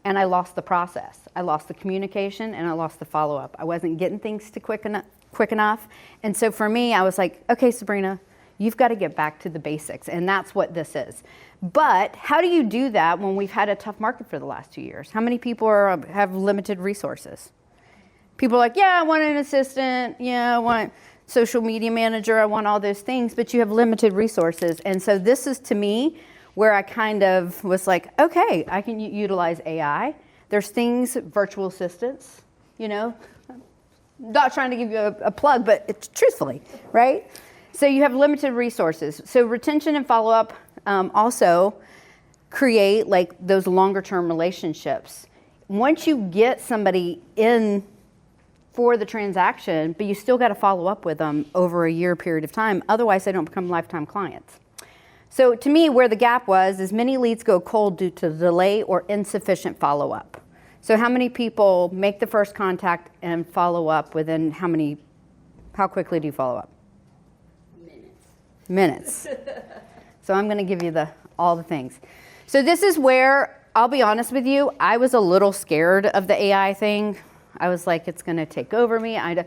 And I lost the process. I lost the communication, and I lost the follow-up. I wasn't getting things to quick enough. And so for me, I was like, okay, Sabrina, you've got to get back to the basics, and that's what this is. But how do you do that when we've had a tough market for the last 2 years? How many people have limited resources? People are like, yeah, I want an assistant. Yeah, I want social media manager. I want all those things, but you have limited resources. And so this is, to me, where I kind of was like, okay, I can utilize AI. There's things, virtual assistants, not trying to give you a plug, but it's truthfully, right? So you have limited resources. So retention and follow-up also create those longer-term relationships. Once you get somebody in for the transaction, but you still got to follow up with them over a year period of time. Otherwise, they don't become lifetime clients. So to me, where the gap was is many leads go cold due to delay or insufficient follow-up. So how many people make the first contact and follow up within how quickly do you follow up? Minutes. So I'm going to give you all the things. So this is where, I'll be honest with you, I was a little scared of the AI thing. I was like, it's going to take over me. I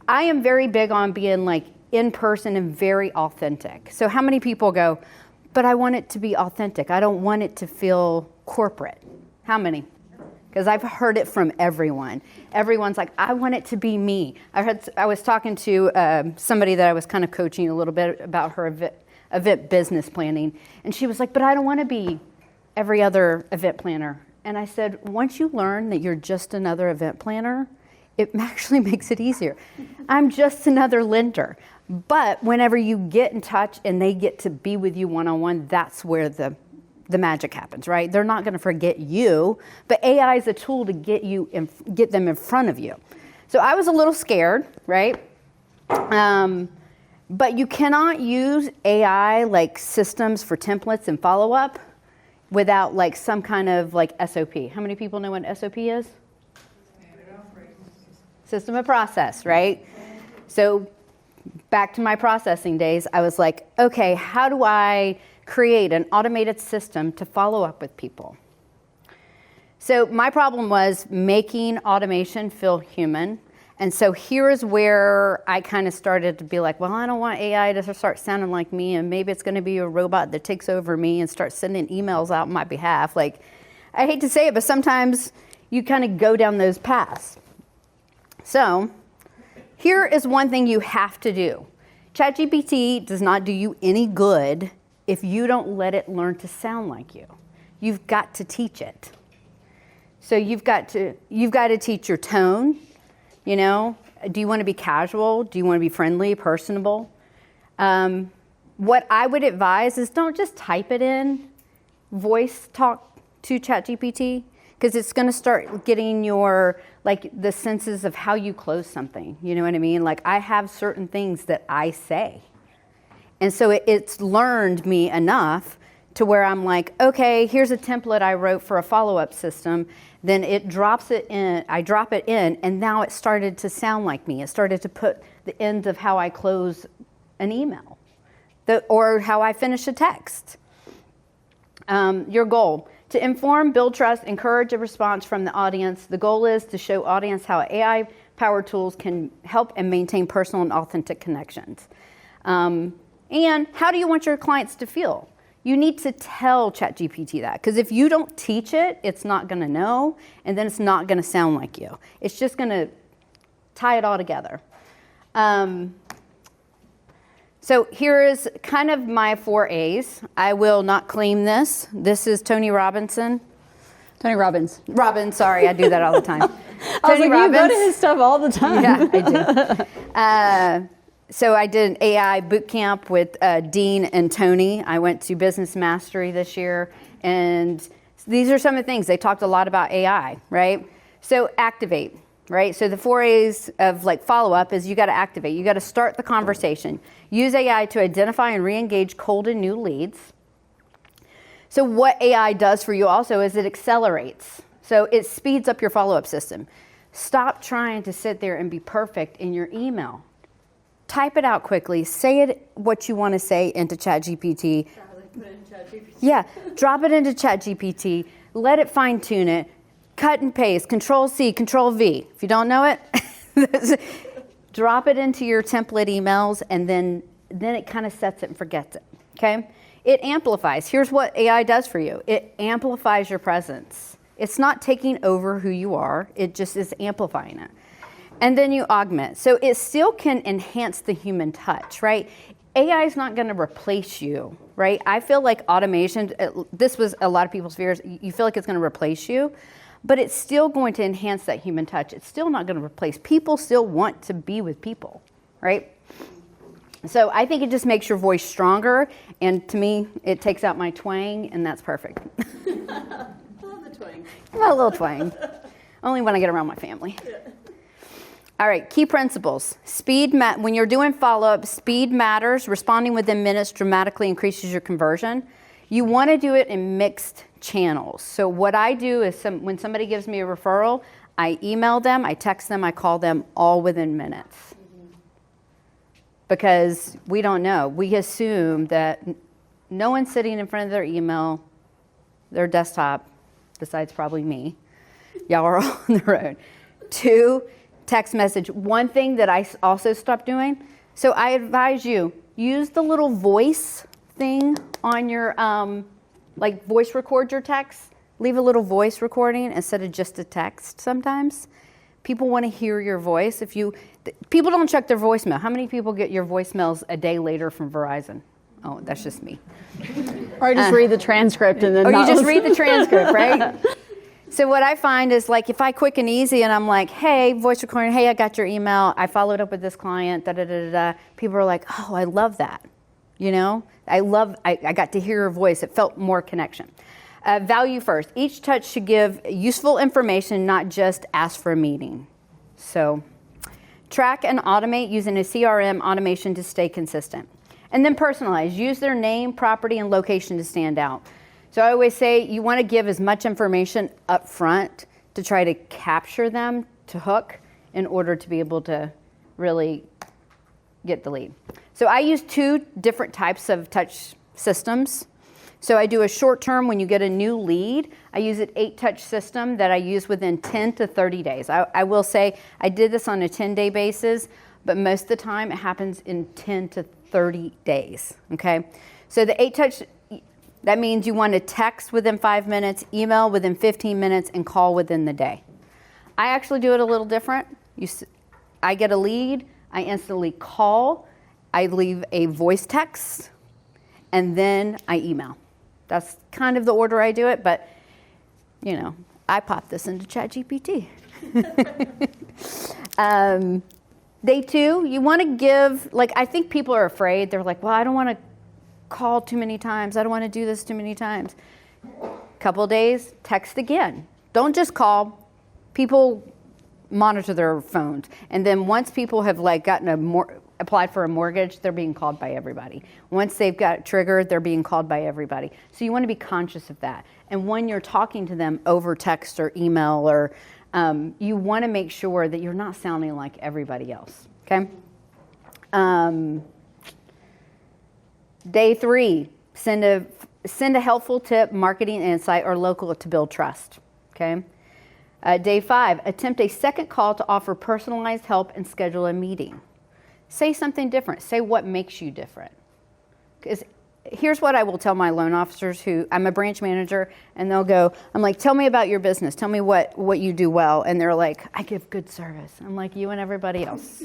am very big on being like in person and very authentic. So how many people go, but I want it to be authentic. I don't want it to feel corporate. How many? Because I've heard it from everyone. Everyone's like, I want it to be me. I was talking to somebody that I was kind of coaching a little bit about her event business planning. And she was like, but I don't want to be every other event planner. And I said, once you learn that you're just another event planner, it actually makes it easier. I'm just another lender. But whenever you get in touch and they get to be with you one-on-one, that's where the magic happens, right? They're not going to forget you, but AI is a tool to get them in front of you. So I was a little scared, right? But you cannot use AI like systems for templates and follow-up without like some kind of like SOP. How many people know what SOP is? System of process, right? So back to my processing days, I was like, okay, how do I create an automated system to follow up with people? So my problem was making automation feel human. And so here is where I kind of started to be like, well, I don't want AI to start sounding like me, and maybe it's going to be a robot that takes over me and starts sending emails out on my behalf. Like, I hate to say it, but sometimes you kind of go down those paths. So here is one thing you have to do. ChatGPT does not do you any good if you don't let it learn to sound like you. You've got to teach it. So you've got to teach your tone. You know, do you want to be casual? Do you want to be friendly, personable? What I would advise is don't just type it in, voice talk to ChatGPT, because it's going to start getting your, like, the senses of how you close something. You know what I mean? Like, I have certain things that I say. And so it's learned me enough to where I'm like, okay, here's a template I wrote for a follow-up system. Then it drops it in, I drop it in, and now it started to sound like me. It started to put the end of how I close an email or how I finish a text. Your goal, to inform, build trust, encourage a response from the audience. The goal is to show audience how AI-powered tools can help and maintain personal and authentic connections. And how do you want your clients to feel? You need to tell ChatGPT that, because if you don't teach it, it's not going to know, and then it's not going to sound like you. It's just going to tie it all together. So here is kind of my 4 A's. I will not claim this. This is Tony Robbins, sorry, I do that all the time. I was like, you go to his stuff all the time. Yeah, I do. So I did an AI boot camp with Dean and Tony. I went to Business Mastery this year, and these are some of the things. They talked a lot about AI, right? So activate, right? So the 4 A's of like follow-up is you got to activate. You got to start the conversation. Use AI to identify and re-engage cold and new leads. So what AI does for you also is it accelerates. So it speeds up your follow-up system. Stop trying to sit there and be perfect in your email. Type it out quickly. Say it what you want to say into ChatGPT. Yeah, drop it into ChatGPT. Let it fine tune it. Cut and paste. Control C, Control V. If you don't know it, drop it into your template emails, and then it kind of sets it and forgets it. Okay? It amplifies. Here's what AI does for you. It amplifies your presence. It's not taking over who you are. It just is amplifying it. And then you augment. So it still can enhance the human touch, right? AI is not going to replace you, right? I feel like automation, this was a lot of people's fears. You feel like it's going to replace you, but it's still going to enhance that human touch. It's still not going to replace. People still want to be with people, right? So I think it just makes your voice stronger. And to me, it takes out my twang, and that's perfect. I love the twang. A little twang. Only when I get around my family. Yeah. All right, key principles. When you're doing follow-up, speed matters. Responding within minutes dramatically increases your conversion. You want to do it in mixed channels. So what I do is when somebody gives me a referral, I email them, I text them, I call them, all within minutes. Because we don't know. We assume that no one's sitting in front of their email, their desktop, besides probably me. Y'all are all on the road. 2, text message. One thing that I also stopped doing, so I advise you, use the little voice thing on your, like voice record your text. Leave a little voice recording instead of just a text sometimes. People want to hear your voice. People don't check their voicemail. How many people get your voicemails a day later from Verizon? Oh, that's just me. Or just read the transcript and then. Or you just read the transcript, right? So what I find is like if I quick and easy and I'm like, hey, voice recording, hey, I got your email. I followed up with this client, da da da da. People are like, oh, I love that. You know, I got to hear your voice. It felt more connection. Value first. Each touch should give useful information, not just ask for a meeting. So track and automate using a CRM automation to stay consistent. And then personalize. Use their name, property, and location to stand out. So I always say you want to give as much information up front to try to capture them to hook in order to be able to really get the lead. So I use 2 different types of touch systems. So I do a short term when you get a new lead. I use an 8-touch system that I use within 10 to 30 days. I will say I did this on a 10-day basis, but most of the time it happens in 10 to 30 days, okay? So the 8-touch, that means you want to text within 5 minutes, email within 15 minutes, and call within the day. I actually do it a little different. I get a lead, I instantly call, I leave a voice text, and then I email. That's kind of the order I do it, but, you know, I pop this into ChatGPT. Day 2, you want to give, like, I think people are afraid. They're like, well, I don't want to call too many times. I don't want to do this too many times. Couple days, text again. Don't just call. People monitor their phones. And then once people have, like, applied for a mortgage, they're being called by everybody. Once they've got triggered, they're being called by everybody. So you want to be conscious of that. And when you're talking to them over text or email, or you want to make sure that you're not sounding like everybody else. Okay. Day 3, send a helpful tip, marketing insight, or local to build trust. Okay. Day 5, attempt a second call to offer personalized help and schedule a meeting. Say something different. Say what makes you different. Because here's what I will tell my loan officers I'm a branch manager, and they'll go, I'm like, tell me about your business. Tell me what you do well. And they're like, I give good service. I'm like, you and everybody else.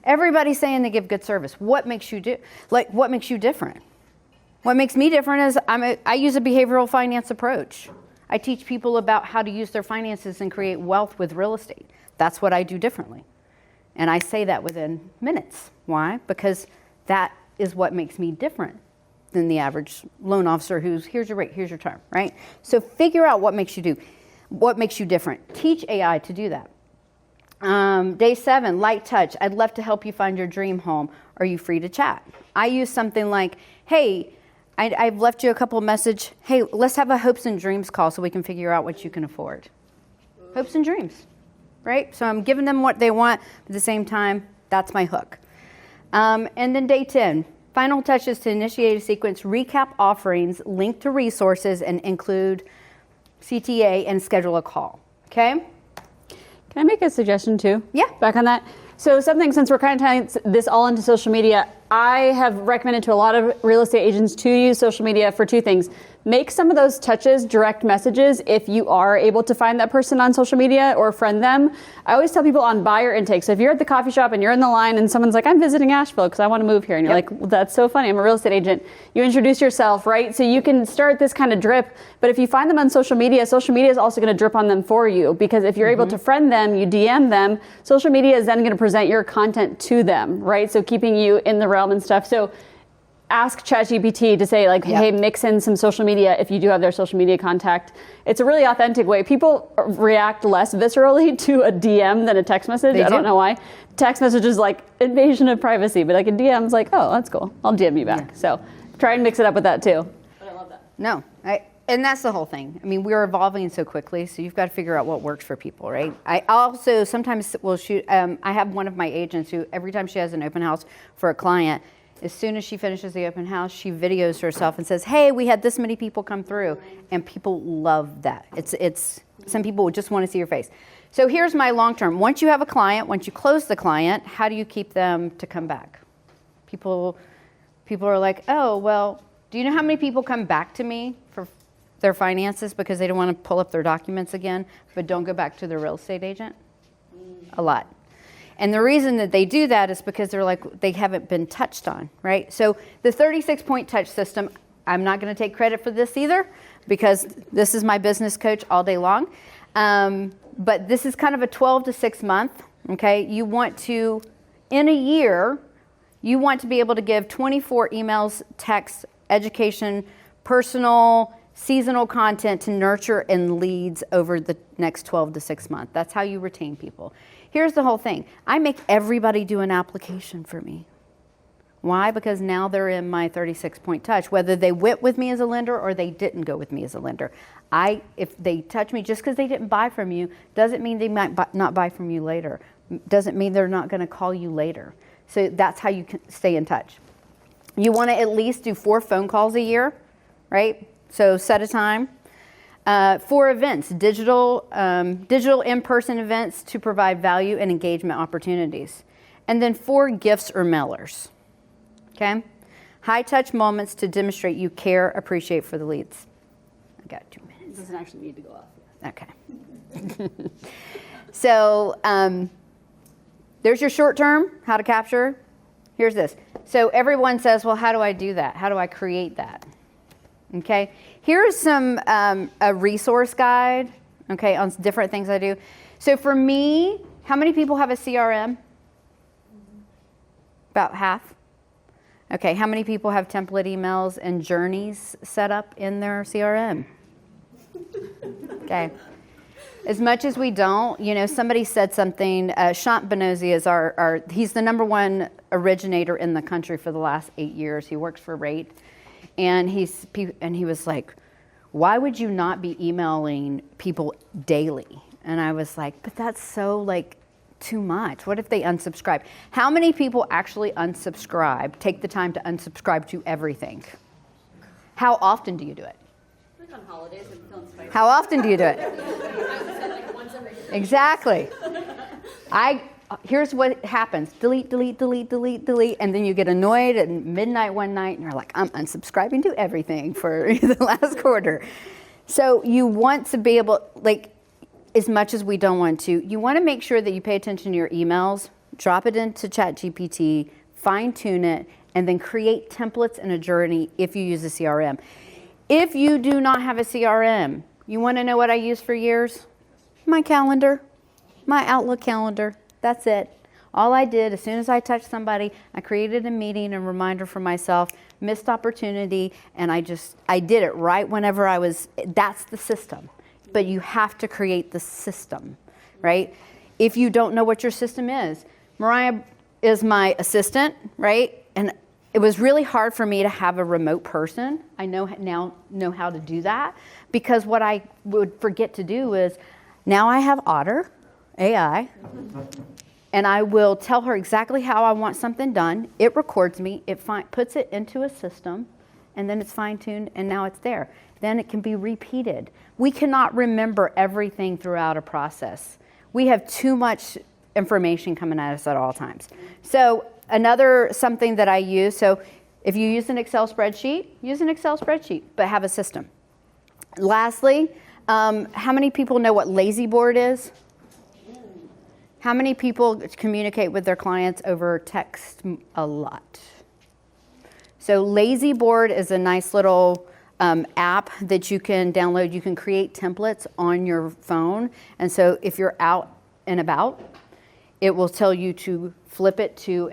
Everybody's saying they give good service. What makes you what makes you different? What makes me different is I use a behavioral finance approach. I teach people about how to use their finances and create wealth with real estate. That's what I do differently. And I say that within minutes. Why? Because that is what makes me different than the average loan officer who's, here's your rate, here's your term, right? So figure out what makes you different. Teach AI to do that. Day 7, light touch. I'd love to help you find your dream home. Are you free to chat? I use something like, hey, I've left you a couple of messages. Hey, let's have a hopes and dreams call so we can figure out what you can afford. Hopes and dreams. Right? So I'm giving them what they want, but at the same time, that's my hook. And then day 10, final touches to initiate a sequence, recap offerings, link to resources, and include CTA and schedule a call. Okay? Can I make a suggestion too? Yeah. Back on that. So something, since we're kind of tying this all into social media, I have recommended to a lot of real estate agents to use social media for 2 things. Make some of those touches direct messages if you are able to find that person on social media or friend them. I always tell people on buyer intake. So if you're at the coffee shop and you're in the line and someone's like, I'm visiting Asheville because I want to move here. And you're like, well, that's so funny. I'm a real estate agent. You introduce yourself, right? So you can start this kind of drip. But if you find them on social media is also going to drip on them for you. Because if you're able to friend them, you DM them, social media is then going to present your content to them, right? So keeping you in the realm and stuff. So ask ChatGPT to say like, hey, mix in some social media if you do have their social media contact. It's a really authentic way. People react less viscerally to a DM than a text message. I don't know why. Text message is like invasion of privacy, but like a DM's like, oh, that's cool. I'll DM you back. So Try and mix it up with that too. But I love that. No, and that's the whole thing. I mean, we're evolving so quickly, so you've got to figure out what works for people, right? I also sometimes will shoot, I have one of my agents who every time she has an open house for a client, as soon as she finishes the open house, she videos herself and says, hey, we had this many people come through. And people love that. It's some people just want to see your face. So here's my long term. Once you have a client, once you close the client, how do you keep them to come back? People are like, oh, well, do you know how many people come back to me for their finances because they don't want to pull up their documents again, but don't go back to their real estate agent? A lot. And the reason that they do that is because they're like, they haven't been touched on, right? So the 36-point touch system, I'm not going to take credit for this either because this is my business coach all day long. But this is kind of a 12 to 6 month, okay? You want to, in a year, you want to be able to give 24 emails, texts, education, personal, seasonal content to nurture and leads over the next 12 to 6 months. That's how you retain people. Here's the whole thing. I make everybody do an application for me. Why? Because now they're in my 36-point touch, whether they went with me as a lender or they didn't go with me as a lender. If they touch me just because they didn't buy from you, doesn't mean they might not buy from you later. Doesn't mean they're not going to call you later. So that's how you can stay in touch. You want to at least do 4 phone calls a year, right? So set a time. 4 events, digital in-person events to provide value and engagement opportunities. And then 4 gifts or mailers. Okay? High-touch moments to demonstrate you care, appreciate for the leads. I got 2 minutes. It doesn't actually need to go off. Okay. So there's your short term, how to capture. Here's this. So everyone says, well, how do I do that? How do I create that? Okay. Here's some a resource guide, okay, on different things I do. So for me, how many people have a CRM? About half. Okay, how many people have template emails and journeys set up in their CRM? Okay. As much as we don't, somebody said something, Shant Benozzi is he's the #1 originator in the country for the last 8 years. He works for Rate. And he was like, why would you not be emailing people daily? And I was like, but that's so too much. What if they unsubscribe? How many people actually unsubscribe, take the time to unsubscribe to everything? How often do you do it? Like on holidays and feeling spicy. How often do you do it? I would say like once every 3 Exactly. Here's what happens. Delete, delete, delete, delete, delete. And then you get annoyed at midnight one night and you're like, I'm unsubscribing to everything for the last quarter. So you want to be able, as much as we don't want to, you want to make sure that you pay attention to your emails, drop it into ChatGPT, fine tune it, and then create templates and a journey if you use a CRM. If you do not have a CRM, you want to know what I used for years? My calendar, my Outlook calendar. That's it. All I did, as soon as I touched somebody, I created a meeting and reminder for myself, missed opportunity, and I did it right whenever that's the system. But you have to create the system, right? If you don't know what your system is, Mariah is my assistant, right? And it was really hard for me to have a remote person. I now know how to do that because what I would forget to do is now I have Otter, AI, and I will tell her exactly how I want something done. It records me, it puts it into a system, and then it's fine-tuned, and now it's there. Then it can be repeated. We cannot remember everything throughout a process. We have too much information coming at us at all times. So something that I use, so if you use an Excel spreadsheet, use an Excel spreadsheet, but have a system. Lastly, how many people know what lazy board is? How many people communicate with their clients over text? A lot. So lazy board is a nice little app that you can download. You can create templates on your phone. And so if you're out and about, it will tell you to flip it to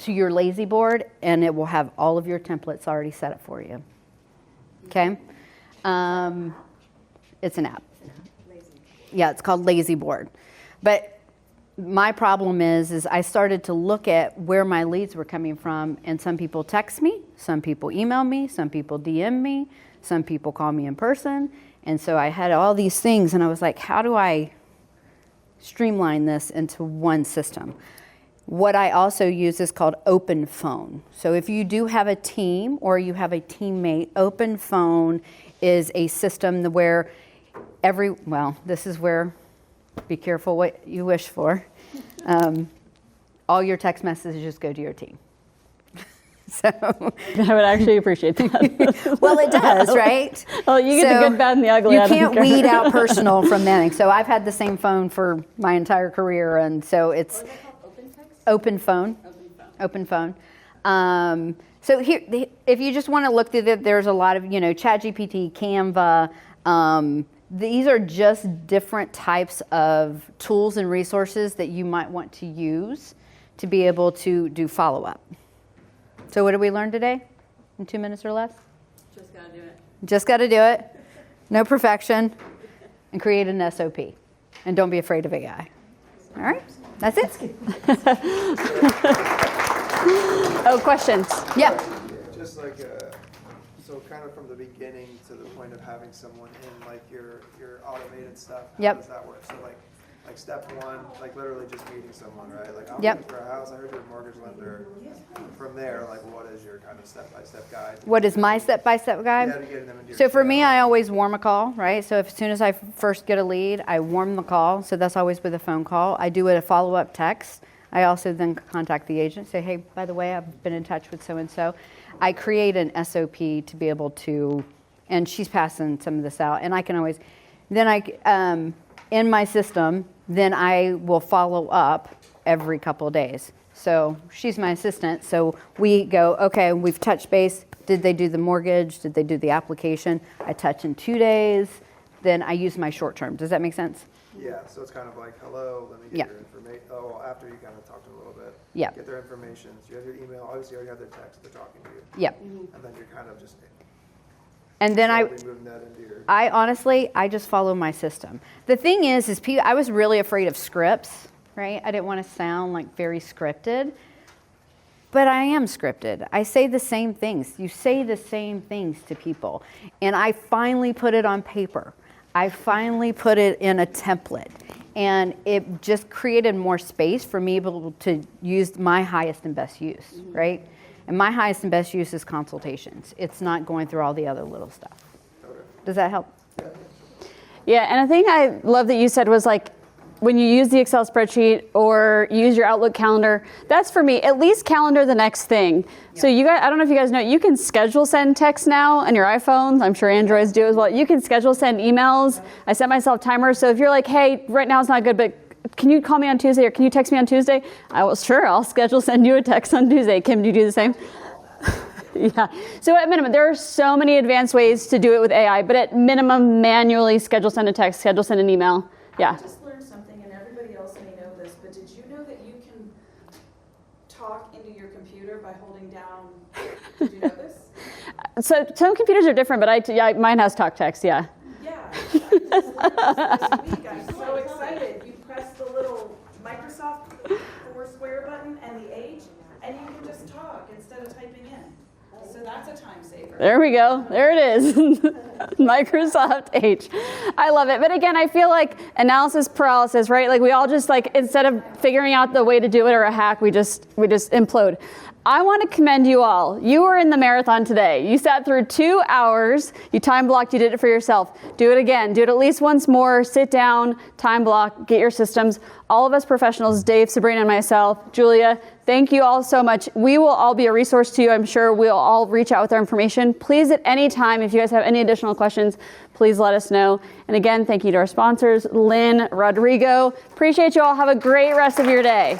your lazy board, and it will have all of your templates already set up for you. Okay? It's an app. Yeah, it's called Lazy Board. But my problem is I started to look at where my leads were coming from, and some people text me, some people email me, some people DM me, some people call me in person. And so I had all these things, and I was like, how do I streamline this into one system? What I also use is called open phone. So if you do have a team or you have a teammate, open phone is a system where this is where, be careful what you wish for. All your text messages go to your team. So I would actually appreciate that. well, it does, right? Well, you get the good, bad, and the ugly. You can't weed out personal from that. So I've had the same phone for my entire career, and so it's open phone. Open phone. So here, if you just want to look through it, there's a lot of, ChatGPT, Canva. These are just different types of tools and resources that you might want to use to be able to do follow-up. So what did we learn today in 2 minutes or less? Just got to do it. Just got to do it. No perfection. And create an SOP. And don't be afraid of AI. All right? That's it. Oh, questions? Yeah. Just like, so kind of from the beginning to the point of having someone in like your automated stuff, how does that work? So like step one, like literally just meeting someone, right? Like I'm looking for a house, I heard you're a mortgage lender. From there, like what is your kind of step-by-step guide? What is my step-by-step guide? Yeah, to getting them into your So for me, channel. I always warm a call, right? So as soon as I first get a lead, I warm the call. So that's always with a phone call. I do a follow-up text. I also then contact the agent, say, hey, by the way, I've been in touch with so-and-so. I create an SOP to be able to, and she's passing some of this out, and I can always, then in my system, then I will follow up every couple of days. So she's my assistant, so we go, okay, we've touched base. Did they do the mortgage? Did they do the application? I touch in 2 days. Then I use my short term. Does that make sense? Yeah, so it's kind of like, hello, let me get your information. Oh, well, after you kind of talk to them a little bit. Yeah. Get their information. So you have your email. Obviously, you already have their text. They're talking to you. Yep. And then you're kind of just And then moving that into your... I honestly just follow my system. The thing is I was really afraid of scripts, right? I didn't want to sound like very scripted, but I am scripted. I say the same things. You say the same things to people. And I finally put it on paper. I finally put it in a template. And it just created more space for me to use my highest and best use, right? And my highest and best use is consultations. It's not going through all the other little stuff. Does that help? Yeah, and a thing I love that you said was like, when you use the Excel spreadsheet or use your Outlook calendar, that's for me, at least calendar the next thing. Yeah. So you guys, I don't know if you guys know, you can schedule send text now on your iPhones. I'm sure Androids do as well. You can schedule send emails. I set myself timers. So if you're like, hey, right now it's not good, but can you call me on Tuesday or can you text me on Tuesday? I'll schedule send you a text on Tuesday. Kim, do you do the same? Yeah. So at minimum, there are so many advanced ways to do it with AI, but at minimum, manually schedule send a text, schedule send an email. Yeah. I just learned something, and everybody else may know this, but did you know that you can talk into your computer by holding down? Did you know this? So some computers are different, but mine has talk text. Yeah. Yeah. I just learned this week. I'm so excited. You press the little Microsoft 4 square button and the H, and you can just talk instead of typing in. So that's a time saver. There we go. There it is. Microsoft H. I love it. But again, I feel like analysis paralysis, right? Like we all just instead of figuring out the way to do it or a hack, we just implode. I want to commend you all. You were in the marathon today. You sat through 2 hours. You time blocked. You did it for yourself. Do it again. Do it at least once more. Sit down, time block, get your systems. All of us professionals, Dave, Sabrina, and myself, Julia, thank you all so much. We will all be a resource to you. I'm sure we'll all reach out with our information. Please, at any time, if you guys have any additional questions, please let us know. And again, thank you to our sponsors, Lynn, Rodrigo. Appreciate you all. Have a great rest of your day.